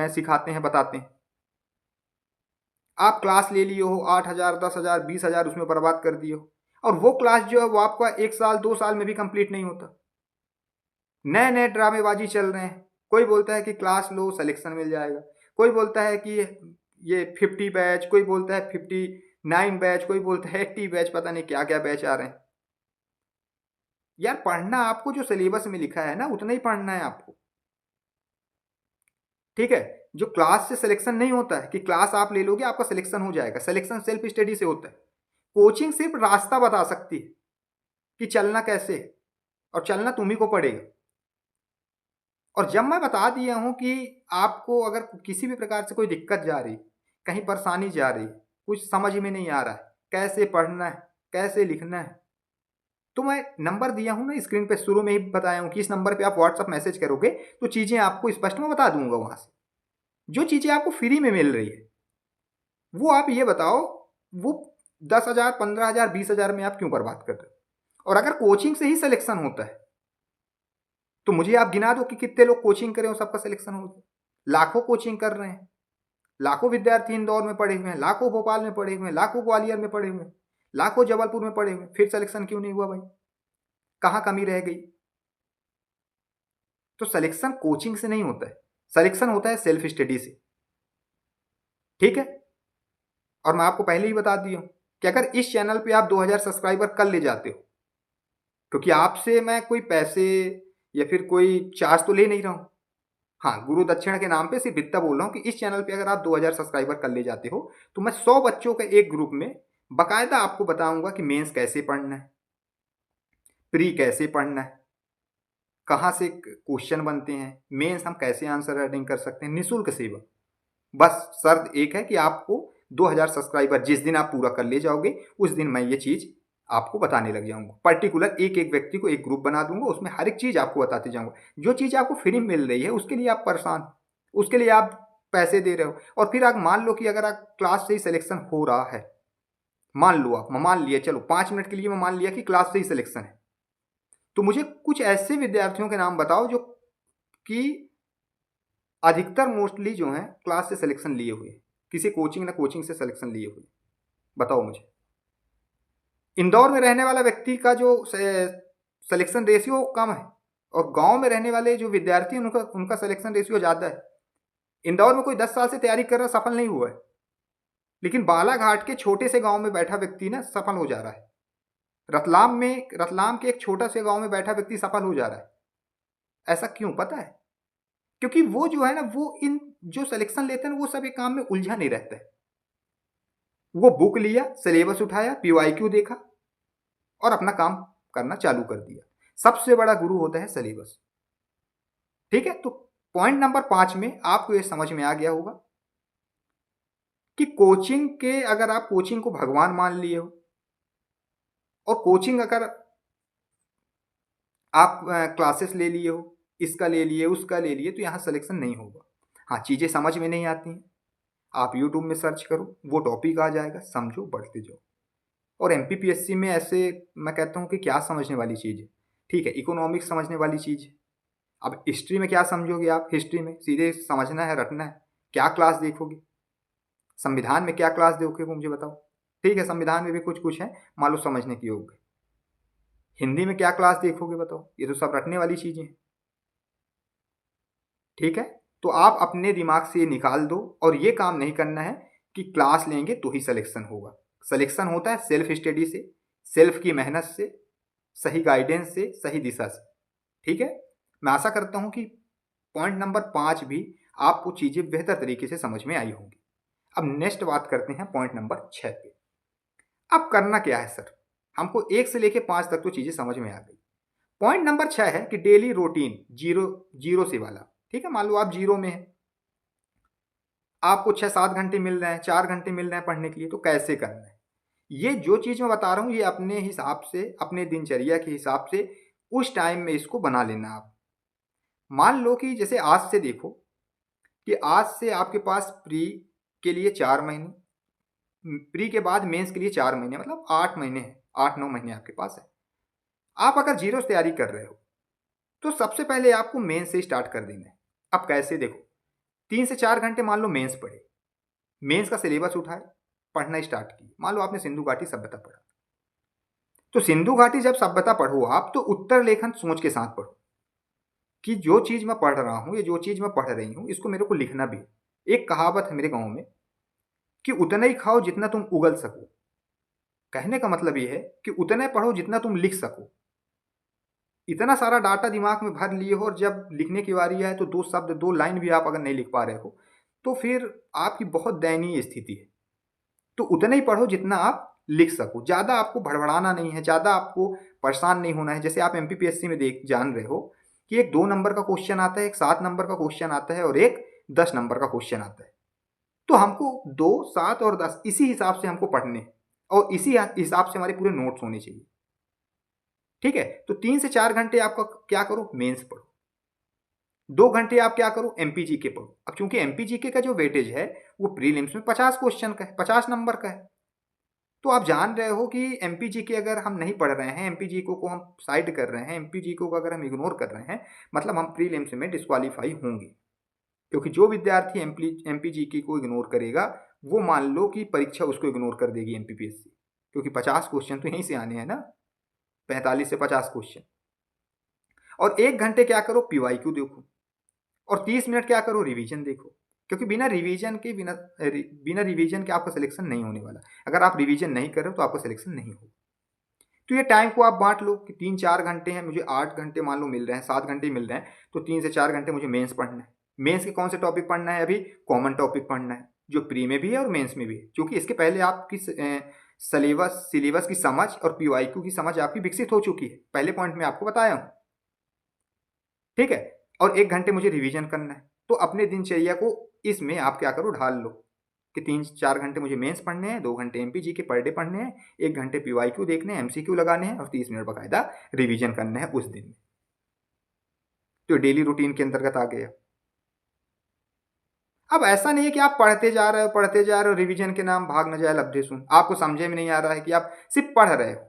सिखाते हैं, बताते हैं। आप क्लास ले लिए हो, 8,000 10,000 20,000 उसमें बर्बाद कर दिए हो, और वो क्लास जो है वो आपका 1 साल 2 साल में भी कंप्लीट नहीं होता। नए नए ड्रामेबाजी चल रहे हैं। कोई बोलता है कि क्लास लो, सिलेक्शन मिल जाएगा, कोई बोलता है कि ये 50 बैच, कोई बोलता है 59 बैच, कोई बोलता है 80 बैच, पता नहीं क्या क्या बैच आ रहे हैं। यार पढ़ना आपको जो सिलेबस में लिखा है ना उतना ही पढ़ना है आपको, ठीक है। जो क्लास से सिलेक्शन नहीं होता है कि क्लास आप ले लोगे आपका सिलेक्शन हो जाएगा, सिलेक्शन सेल्फ स्टडी से होता है। कोचिंग सिर्फ रास्ता बता सकती है कि चलना कैसे है, और चलना तुम्ही को पड़ेगा। और जब मैं बता दिया हूं कि आपको अगर किसी भी प्रकार से कोई दिक्कत जा रही, कहीं परेशानी जा रही, कुछ समझ में नहीं आ रहा है, कैसे पढ़ना है, कैसे लिखना है, तो मैं नंबर दिया हूं ना स्क्रीन पे, शुरू में ही बताया हूं कि इस नंबर पे आप व्हाट्सअप मैसेज करोगे तो चीज़ें आपको स्पष्ट में बता दूंगा। वहां से जो चीज़ें आपको फ्री में मिल रही है वो आप ये बताओ, वो 10,000 15,000 20,000 में आप क्यों बर्बाद कर रहे हो? और अगर कोचिंग से ही सिलेक्शन होता है तो मुझे आप गिना दो कि कितने लोग कोचिंग करें और सबका सिलेक्शन हो गया। लाखों कोचिंग कर रहे हैं, लाखों विद्यार्थी इंदौर में पढ़े हुए हैं, लाखों भोपाल में पढ़े हुए हैं, लाखों ग्वालियर में पढ़े हुए हैं, लाखों जबलपुर में पढ़े हुए हैं, फिर सिलेक्शन क्यों नहीं हुआ भाई? कहाँ कमी रह गई? तो सिलेक्शन कोचिंग से नहीं होता है, सिलेक्शन होता है सेल्फ स्टडी से। ठीक है, और मैं आपको पहले ही बता दिया हूं कि अगर इस चैनल पे आप 2000 सब्सक्राइबर कर ले जाते हो, क्योंकि आपसे मैं कोई पैसे या फिर कोई चार्ज तो ले नहीं रहा हूं, हाँ गुरु दक्षिणा के नाम पे सिर्फ इतना बोल रहा हूं कि इस चैनल पे अगर आप 2000 सब्सक्राइबर कर ले जाते हो तो मैं 100 बच्चों के एक ग्रुप में बाकायदा आपको बताऊंगा कि मेंस कैसे पढ़ना है, प्री कैसे पढ़ना है, कहाँ से क्वेश्चन बनते हैं, मेंस हम कैसे आंसर राइटिंग कर सकते हैं, निःशुल्क सेवा। बस शर्त एक है कि आपको 2000 सब्सक्राइबर जिस दिन आप पूरा कर ले जाओगे उस दिन मैं ये चीज़ आपको बताने लग जाऊंगा। पर्टिकुलर एक एक व्यक्ति को एक ग्रुप बना दूंगा, उसमें हर एक चीज़ आपको बताते जाऊंगा। जो चीज़ आपको फ्री मिल रही है उसके लिए आप परेशान, उसके लिए आप पैसे दे रहे हो, और फिर आप मान लो कि अगर आप क्लास से ही सिलेक्शन हो रहा है, मान लो आप, मान लिया, चलो 5 मिनट के लिए मैं मान लिया कि क्लास से ही सिलेक्शन है, तो मुझे कुछ ऐसे विद्यार्थियों के नाम बताओ जो कि अधिकतर मोस्टली जो हैं क्लास से सिलेक्शन लिए हुए, किसी कोचिंग ना कोचिंग से सिलेक्शन लिए हुए, बताओ मुझे। इंदौर में रहने वाला व्यक्ति का जो सिलेक्शन रेशियो कम है, और गांव में रहने वाले जो विद्यार्थी हैं उनका उनका सिलेक्शन रेशियो ज़्यादा है। इंदौर में कोई 10 साल से तैयारी कर रहा सफल नहीं हुआ है, लेकिन बालाघाट के छोटे से गांव में बैठा व्यक्ति ना सफल हो जा रहा है। रतलाम के एक छोटा से गांव में बैठा व्यक्ति सफल हो जा रहा है। ऐसा क्यों पता है? क्योंकि वो जो है ना, वो इन जो सिलेक्शन लेते हैं वो सब एक काम में उलझा नहीं रहता है। वो बुक लिया, सिलेबस उठाया, पीवाईक्यू देखा और अपना काम करना चालू कर दिया। सबसे बड़ा गुरु होता है सिलेबस। ठीक है, तो पॉइंट नंबर 5 में आपको ये समझ में आ गया होगा कि कोचिंग के, अगर आप कोचिंग को भगवान मान लिए हो और कोचिंग अगर आप क्लासेस ले लिए हो, इसका ले लिए उसका ले लिए, तो यहाँ सिलेक्शन नहीं होगा। हाँ, चीज़ें समझ में नहीं आती हैं, आप यूट्यूब में सर्च करो, वो टॉपिक आ जाएगा, समझो, बढ़ते जाओ। और एमपीपीएससी में ऐसे मैं कहता हूँ कि क्या समझने वाली चीज़ है? ठीक है, इकोनॉमिक्स समझने वाली चीज़ है। अब हिस्ट्री में क्या समझोगे आप? हिस्ट्री में सीधे समझना है, रटना है, क्या क्लास देखोगे? संविधान में क्या क्लास देखोगे वो मुझे बताओ। ठीक है, संविधान में भी कुछ कुछ है मान लो समझने की योग्य। हिंदी में क्या क्लास देखोगे बताओ? ये तो सब रटने वाली चीज़ें हैं। ठीक है, तो आप अपने दिमाग से ये निकाल दो, और ये काम नहीं करना है कि क्लास लेंगे तो ही सिलेक्शन होगा। सिलेक्शन होता है सेल्फ स्टडी से, सेल्फ की मेहनत से, सही गाइडेंस से, सही दिशा से। ठीक है, मैं आशा करता हूँ कि पॉइंट नंबर 5 भी आपको चीज़ें बेहतर तरीके से समझ में आई होंगी। अब नेक्स्ट बात करते हैं पॉइंट नंबर 6 पे। अब करना क्या है सर? हमको 1 से लेके 5 तक तो चीज़ें समझ में आ गई। पॉइंट नंबर 6 है कि डेली रूटीन जीरो जीरो से वाला। ठीक है, मान लो आप जीरो में हैं, आपको 6-7 घंटे मिल रहे हैं, 4 घंटे मिल रहे हैं पढ़ने के लिए, तो कैसे करना है? ये जो चीज़ मैं बता रहा हूँ ये अपने हिसाब से, अपने दिनचर्या के हिसाब से उस टाइम में इसको बना लेना आप। मान लो कि जैसे आज से देखो कि आज से आपके पास प्री के लिए 4 महीने, प्री के बाद मेंस के लिए 4 महीने, मतलब 8 महीने हैं, 8-9 महीने आपके पास है। आप अगर जीरो से तैयारी कर रहे हो तो सबसे पहले आपको मेंस से स्टार्ट कर देना है। अब कैसे? देखो, 3 से 4 घंटे मान लो मेंस पढ़े, मेंस का सिलेबस उठाए, पढ़ना स्टार्ट किए। मान लो आपने सिंधु घाटी सभ्यता पढ़ा, तो सिंधु घाटी जब सभ्यता पढ़ो आप, तो उत्तर लेखन सोच के साथ पढ़ो कि जो चीज़ मैं पढ़ रहा हूँ या जो चीज़ मैं पढ़ रही हूँ इसको मेरे को लिखना भी है। एक कहावत है मेरे गांव में कि उतना ही खाओ जितना तुम उगल सको। कहने का मतलब ये है कि उतना पढ़ो जितना तुम लिख सको। इतना सारा डाटा दिमाग में भर लिए हो और जब लिखने की बारी आए तो 2 शब्द 2 लाइन भी आप अगर नहीं लिख पा रहे हो तो फिर आपकी बहुत दयनीय स्थिति है। तो उतना ही पढ़ो जितना आप लिख सको। ज़्यादा आपको भड़बड़ाना नहीं है, ज़्यादा आपको परेशान नहीं होना है। जैसे आप एमपीपीएससी में देख जान रहे हो कि एक 2 नंबर का क्वेश्चन आता है, एक 7 नंबर का क्वेश्चन आता है और एक 10 नंबर का क्वेश्चन आता है। तो हमको 2, 7 और 10 इसी हिसाब से हमको पढ़ने हैं और इसी हिसाब से हमारे पूरे नोट्स होने चाहिए। ठीक है, तो 3 से 4 घंटे आपका क्या करो? मेंस पढ़ो। 2 घंटे आप क्या करो? एमपीजीके पढ़ो। अब चूंकि एमपीजीके का जो वेटेज है वो प्रीलिम्स में 50 क्वेश्चन का है, 50 नंबर का है। तो आप जान रहे हो कि एमपीजीके अगर हम नहीं पढ़ रहे हैं, एमपीजीके को हम साइड कर रहे हैं, एमपीजीके को अगर हम इग्नोर कर रहे हैं, मतलब हम प्रीलिम्स में डिस्क्वालीफाई होंगे। क्योंकि जो विद्यार्थी एमपीजीके को इग्नोर करेगा वो मान लो कि परीक्षा उसको इग्नोर कर देगी एमपीपीएससी, क्योंकि 50 क्वेश्चन तो यहीं से आने हैं ना, 45 से 50 क्वेश्चन। और 1 घंटे क्या करो, पीवाईक्यू देखो, और 30 मिनट क्या करो, रिवीजन देखो। क्योंकि बिना रिवीजन के आपका सिलेक्शन नहीं होने वाला। अगर आप रिवीजन नहीं कर रहे हो तो आपका सिलेक्शन नहीं होगा। तो ये टाइम को आप बांट लो कि 3-4 घंटे हैं, मुझे 8 घंटे मान लो मिल रहे हैं, 7 घंटे मिल रहे हैं, तो 3 से 4 घंटे मुझे मेंस पढ़ना है। मेंस के कौन से टॉपिक पढ़ना है? अभी कॉमन टॉपिक पढ़ना है, जो प्री में भी है और मेंस में भी है, क्योंकि इसके पहले आपकी सिलेबस की समझ और पीवाईक्यू की समझ आपकी विकसित हो चुकी है, पहले पॉइंट में आपको बताया हूँ। ठीक है, और 1 घंटे मुझे रिवीजन करना है। तो अपने दिनचर्या को इसमें आप क्या करो, ढाल लो कि 3-4 घंटे मुझे मेंस पढ़ने हैं, 2 घंटे एमपीजी के पर डे पढ़ने हैं, 1 घंटे पीवाईक्यू देखने हैं, एमसीक्यू लगाने हैं और 30 मिनट बकायदा रिवीजन करना है उस दिन में। तो डेली रूटीन के अंतर्गत आ गया। अब ऐसा नहीं है कि आप पढ़ते जा रहे हो, रिवीजन के नाम भाग न जाए लब्धे सुन। आपको समझे में नहीं आ रहा है कि आप सिर्फ पढ़ रहे हो।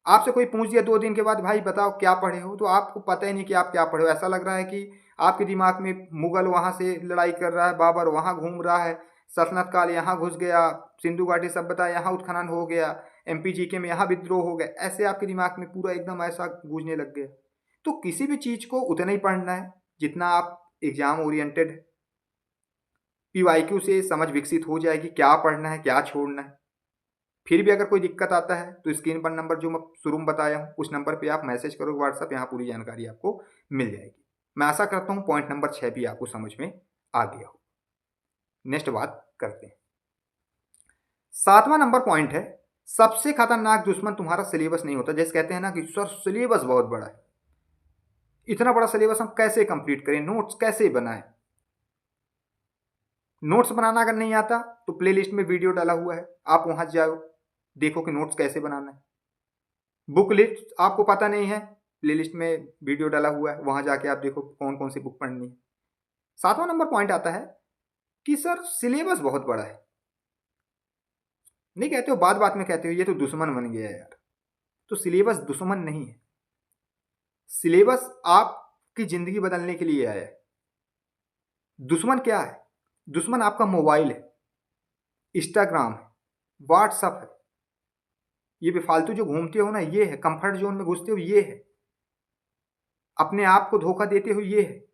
आपसे कोई पूछ दिया 2 दिन के बाद, भाई बताओ क्या पढ़े हो, तो आपको पता ही नहीं कि आप क्या पढ़े हो। ऐसा लग रहा है कि आपके दिमाग में मुगल वहां से लड़ाई कर रहा है, बाबर वहां घूम रहा है, सल्तनत काल यहाँ घुस गया, सिंधु घाटी सभ्यता यहाँ उत्खनन हो गया, एमपीजीके में यहाँ विद्रोह हो गया। ऐसे आपके दिमाग में पूरा एकदम ऐसा गूंजने लग गया। तो किसी भी चीज को उतना ही पढ़ना है जितना आप एग्जाम ओरिएंटेड है। पीवाईक्यू से समझ विकसित हो जाएगी, क्या पढ़ना है क्या छोड़ना है। फिर भी अगर कोई दिक्कत आता है तो स्क्रीन पर नंबर जो मैं शुरू में बताया हूँ उस नंबर पे आप मैसेज करोगे व्हाट्सएप, यहाँ पूरी जानकारी आपको मिल जाएगी। मैं आशा करता हूँ पॉइंट नंबर 6 भी आपको समझ में आ गया हो। नेक्स्ट बात करते हैं। 7वां नंबर पॉइंट है, सबसे खतरनाक दुश्मन तुम्हारा सिलेबस नहीं होता। जैसे कहते हैं ना कि सर सिलेबस बहुत बड़ा है, इतना बड़ा सिलेबस हम कैसे कंप्लीट करें, नोट्स कैसे बनाएं। नोट्स बनाना अगर नहीं आता तो प्लेलिस्ट में वीडियो डाला हुआ है, आप वहां जाओ, देखो कि नोट्स कैसे बनाना है। बुक लिस्ट आपको पता नहीं है, प्लेलिस्ट में वीडियो डाला हुआ है, वहां जाके आप देखो कौन कौन सी बुक पढ़नी है। 7वां नंबर पॉइंट आता है कि सर सिलेबस बहुत बड़ा है। नहीं कहते हो, बात बात में कहते हो ये तो दुश्मन बन गया है यार। तो सिलेबस दुश्मन नहीं है, सिलेबस आपकी जिंदगी बदलने के लिए आया है। दुश्मन क्या है? दुश्मन आपका मोबाइल है, इंस्टाग्राम है, व्हाट्सअप है, ये बेफालतू जो घूमते हो ना, ये है। कंफर्ट जोन में घुसते हो, ये है। अपने आप को धोखा देते हो, ये है।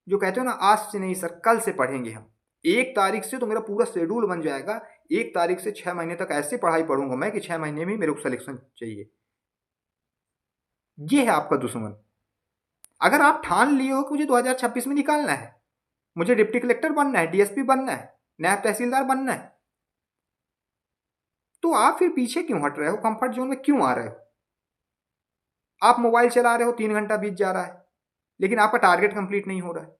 जो कहते हो ना आज से नहीं सर कल से पढ़ेंगे हम, 1 तारीख से तो मेरा पूरा शेड्यूल बन जाएगा, 1 तारीख से 6 महीने तक ऐसे पढ़ाई पढ़ूंगा मैं कि 6 महीने में मेरे को सिलेक्शन चाहिए। ये है आपका दुश्मन। अगर आप ठान लिए हो कि मुझे 2026 में निकालना है, मुझे डिप्टी कलेक्टर बनना है, डीएसपी बनना है, नायब तहसीलदार बनना है, तो आप फिर पीछे क्यों हट रहे हो, कंफर्ट जोन में क्यों आ रहे हो? आप मोबाइल चला रहे हो, 3 घंटा बीत जा रहा है, लेकिन आपका टारगेट कंप्लीट नहीं हो रहा है।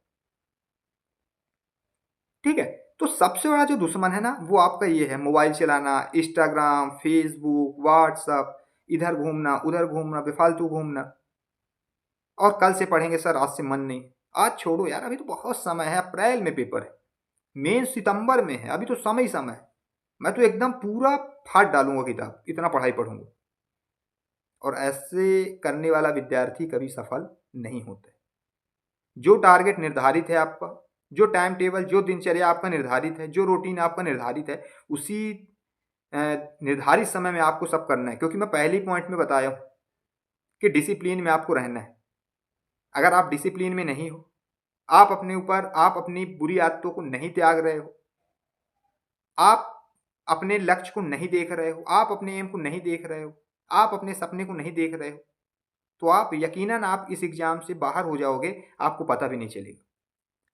ठीक है, तो सबसे बड़ा जो दुश्मन है ना वो आपका ये है, मोबाइल चलाना, इंस्टाग्राम, फेसबुक, व्हाट्सअप, इधर घूमना उधर घूमना, बेफालतू घूमना। और कल से पढ़ेंगे सर, आज से मन नहीं। आज छोड़ो यार, अभी तो बहुत समय है, अप्रैल में पेपर है, मेन सितंबर में है, अभी तो समय ही समय है। मैं तो एकदम पूरा फाड़ डालूंगा किताब, इतना पढ़ाई पढ़ूंगा। और ऐसे करने वाला विद्यार्थी कभी सफल नहीं होता है। जो टारगेट निर्धारित है आपका, जो टाइम टेबल, जो दिनचर्या आपका निर्धारित है, जो रूटीन आपका निर्धारित है, उसी निर्धारित समय में आपको सब करना है। क्योंकि मैं पहले ही पॉइंट में बताया हूं कि डिसिप्लिन में आपको रहना है। अगर आप डिसिप्लिन में नहीं हो, आप अपने ऊपर, आप अपनी बुरी आदतों को नहीं त्याग रहे हो, आप अपने लक्ष्य को नहीं देख रहे हो, आप अपने एम को नहीं देख रहे हो, आप अपने सपने को नहीं देख रहे हो, तो आप यकीनन आप इस एग्जाम से बाहर हो जाओगे, आपको पता भी नहीं चलेगा।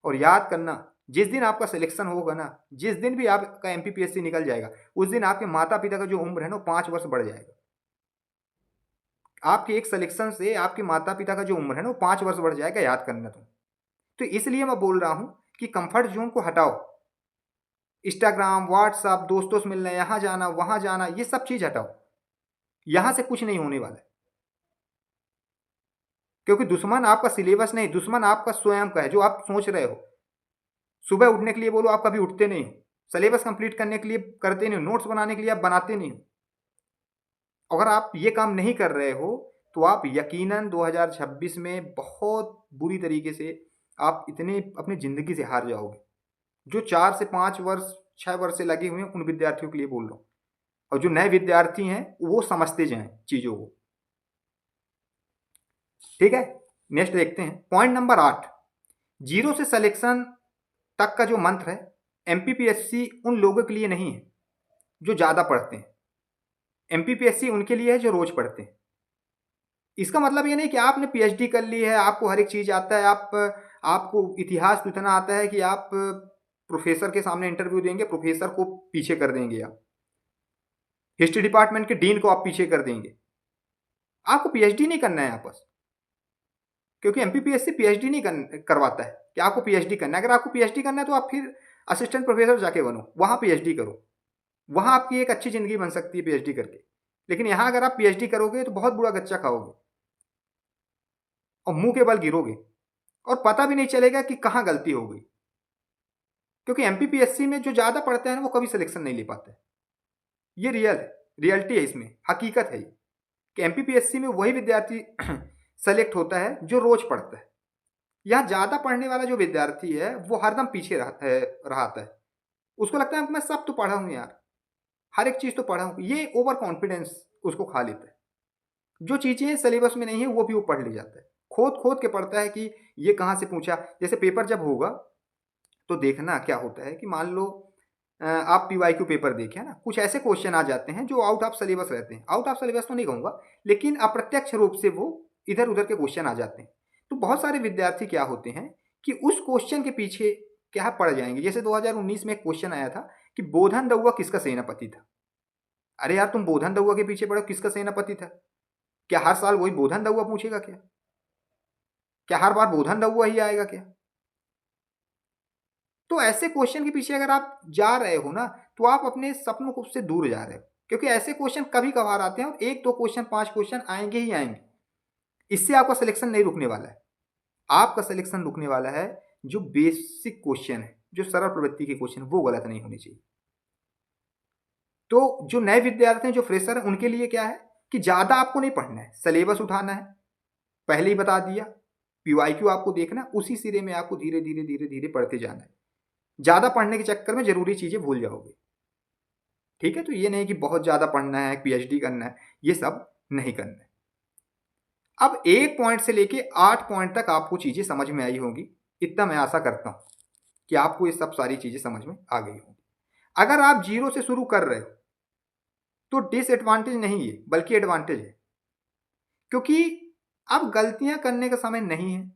और याद करना, जिस दिन आपका सिलेक्शन होगा ना, जिस दिन भी आपका एमपीपीएससी निकल जाएगा, उस दिन आपके माता पिता का जो उम्र है ना 5 वर्ष बढ़ जाएगा। आपके एक सिलेक्शन से आपके माता पिता का जो उम्र है ना 5 वर्ष बढ़ जाएगा, याद करना तुम। तो इसलिए मैं बोल रहा हूं कि कंफर्ट जोन को हटाओ। इंस्टाग्राम, व्हाट्सअप, दोस्तों से मिलना, यहाँ जाना वहां जाना, ये सब चीज हटाओ। यहां से कुछ नहीं होने वाला है। क्योंकि दुश्मन आपका सिलेबस नहीं, दुश्मन आपका स्वयं का है, जो आप सोच रहे हो। सुबह उठने के लिए बोलो, आप कभी उठते नहीं हो। सिलेबस कंप्लीट करने के लिए करते नहीं हो, नोट्स बनाने के लिए आप बनाते नहीं हो। अगर आप ये काम नहीं कर रहे हो तो आप यकीनन 2026 में बहुत बुरी तरीके से आप इतने अपनी ज़िंदगी से हार जाओगे। जो 4 से 5 वर्ष, 6 वर्ष से लगे हुए हैं, उन विद्यार्थियों के लिए बोल रहा हूँ। और जो नए विद्यार्थी हैं, वो समझते जाएँ चीज़ों को। ठीक है? नेक्स्ट देखते हैं। पॉइंट नंबर 8, ज़ीरो से सिलेक्शन तक का जो मंत्र है, एमपीपीएससी उन लोगों के लिए नहीं है, जो ज़्यादा पढ़ते हैं। एमपीपीएससी उनके लिए है, जो रोज़ पढ़ते हैं। इसका मतलब ये नहीं कि आपने पीएचडी कर ली है, आपको हर एक चीज़ आता है, आपको इतिहास तो इतना आता है कि आप प्रोफ़ेसर के सामने इंटरव्यू देंगे, प्रोफ़ेसर को पीछे कर देंगे आप। हिस्ट्री डिपार्टमेंट के डीन को आप पीछे कर देंगे। आपको पीएचडी नहीं करना है यहाँ पर, क्योंकि एमपीपीएससी पीएचडी नहीं करवाता है कि आपको पीएचडी करना है। अगर आपको पीएचडी करना है तो आप फिर असिस्टेंट प्रोफ़ेसर जाके बनो, वहाँ पीएचडी करो। वहाँ आपकी एक अच्छी ज़िंदगी बन सकती है पीएचडी करके। लेकिन यहाँ अगर आप पीएचडी करोगे तो बहुत बुरा गच्चा खाओगे और मुँह के बल गिरोगे और पता भी नहीं चलेगा कि कहाँ गलती हो गई। क्योंकि एमपीपीएससी में जो ज़्यादा पढ़ते हैं वो कभी सिलेक्शन नहीं ले पाते। ये रियलिटी है, इसमें हकीकत है ये कि एमपीपीएससी में वही विद्यार्थी सेलेक्ट होता है जो रोज़ पढ़ता है। यहाँ ज़्यादा पढ़ने वाला जो विद्यार्थी है वो हरदम पीछे रहता है। उसको लगता है मैं सब तो पढ़ा हूँ यार, हर एक चीज़ तो पढ़ा हूँ। ये ओवर कॉन्फिडेंस उसको खा लेता है। जो चीज़ें सिलेबस में नहीं है वो भी वो पढ़ ले जाता है। खोद के पढ़ता है कि ये कहाँ से पूछा। जैसे पेपर जब होगा तो देखना क्या होता है कि मान लो आप पीवाईक्यू पेपर देखें ना, कुछ ऐसे क्वेश्चन आ जाते हैं जो आउट ऑफ सिलेबस रहते हैं। आउट ऑफ सिलेबस तो नहीं कहूँगा, लेकिन अप्रत्यक्ष रूप से वो इधर उधर के क्वेश्चन आ जाते हैं। तो बहुत सारे विद्यार्थी क्या होते हैं कि उस क्वेश्चन के पीछे क्या पड़ जाएंगे। जैसे 2019 में एक क्वेश्चन आया था कि बोधन दउआ किसका सेनापति था। अरे यार, तुम बोधन दउआ के पीछे पड़ो, किसका सेनापति था? क्या हर साल वही बोधन दउआ पूछेगा क्या? क्या हर बार बोधन दउआ ही आएगा क्या? तो ऐसे क्वेश्चन के पीछे अगर आप जा रहे हो ना, तो आप अपने सपनों को से दूर जा रहे हो। क्योंकि ऐसे क्वेश्चन कभी कभार आते हैं और 1-2 क्वेश्चन, 5 क्वेश्चन आएंगे ही आएंगे। इससे आपका सिलेक्शन नहीं रुकने वाला है। आपका सिलेक्शन रुकने वाला है जो बेसिक क्वेश्चन है, जो सरल प्रवृत्ति के क्वेश्चन, वो गलत नहीं होने चाहिए। तो जो नए विद्यार्थी हैं, जो फ्रेशर हैं, उनके लिए क्या है कि ज़्यादा आपको नहीं पढ़ना है, सिलेबस उठाना है। पहले ही बता दिया, पीवाईक्यू आपको देखना है, उसी सिरे में आपको धीरे धीरे धीरे धीरे पढ़ते जाना है। ज़्यादा पढ़ने के चक्कर में ज़रूरी चीज़ें भूल जाओगे। ठीक है? तो ये नहीं कि बहुत ज़्यादा पढ़ना है, पीएचडी करना है, ये सब नहीं करना है। अब 1 पॉइंट से लेके 8 पॉइंट तक आपको चीज़ें समझ में आई होंगी। इतना मैं आशा करता हूँ कि आपको ये सब सारी चीज़ें समझ में आ गई होंगी। अगर आप ज़ीरो से शुरू कर रहे हो तो डिसएडवांटेज नहीं है, बल्कि एडवांटेज है। क्योंकि अब गलतियाँ करने का समय नहीं है।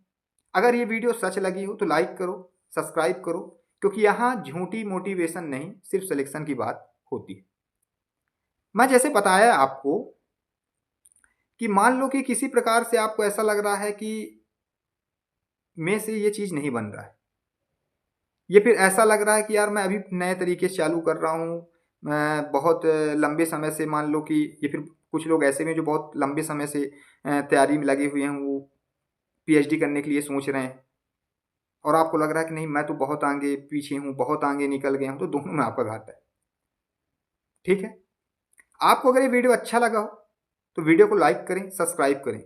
अगर ये वीडियो सच लगी हो तो लाइक करो, सब्सक्राइब करो, क्योंकि यहाँ झूठी मोटिवेशन नहीं, सिर्फ सिलेक्शन की बात होती है। मैं जैसे बताया आपको कि मान लो कि किसी प्रकार से आपको ऐसा लग रहा है कि मैं से ये चीज़ नहीं बन रहा है, ये फिर ऐसा लग रहा है कि यार मैं अभी नए तरीके से चालू कर रहा हूँ, मैं बहुत लंबे समय से, मान लो कि ये फिर कुछ लोग ऐसे में जो बहुत लंबे समय से तैयारी में लगे हुए हैं, वो पीएचडी करने के लिए सोच रहे हैं, और आपको लग रहा है कि नहीं मैं तो बहुत आगे पीछे हूँ, बहुत आगे निकल गया हूँ, तो दोनों में आपका घाटा है। ठीक है? आपको अगर ये वीडियो अच्छा लगा हो तो वीडियो को लाइक करें, सब्सक्राइब करें।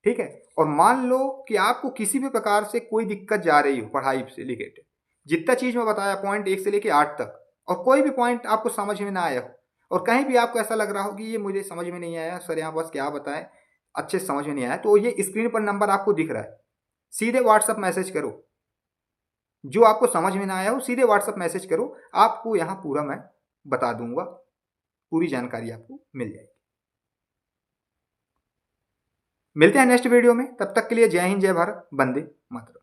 ठीक है? और मान लो कि आपको किसी भी प्रकार से कोई दिक्कत जा रही हो पढ़ाई से रिलेटेड, जितना चीज़ मैं बताया पॉइंट 1 से लेके 8 तक, और कोई भी पॉइंट आपको समझ में ना आया हो, और कहीं भी आपको ऐसा लग रहा हो कि ये मुझे समझ में नहीं आया सर, यहाँ बस क्या बताएं, अच्छे से समझ में नहीं आया, तो ये स्क्रीन पर नंबर आपको दिख रहा है, सीधे व्हाट्सअप मैसेज करो। जो आपको समझ में ना आया हो सीधे व्हाट्सअप मैसेज करो, आपको यहाँ पूरा मैं बता दूंगा, पूरी जानकारी आपको मिल जाएगी। मिलते हैं नेक्स्ट वीडियो में, तब तक के लिए जय हिंद, जय भारत, वंदे मातरम।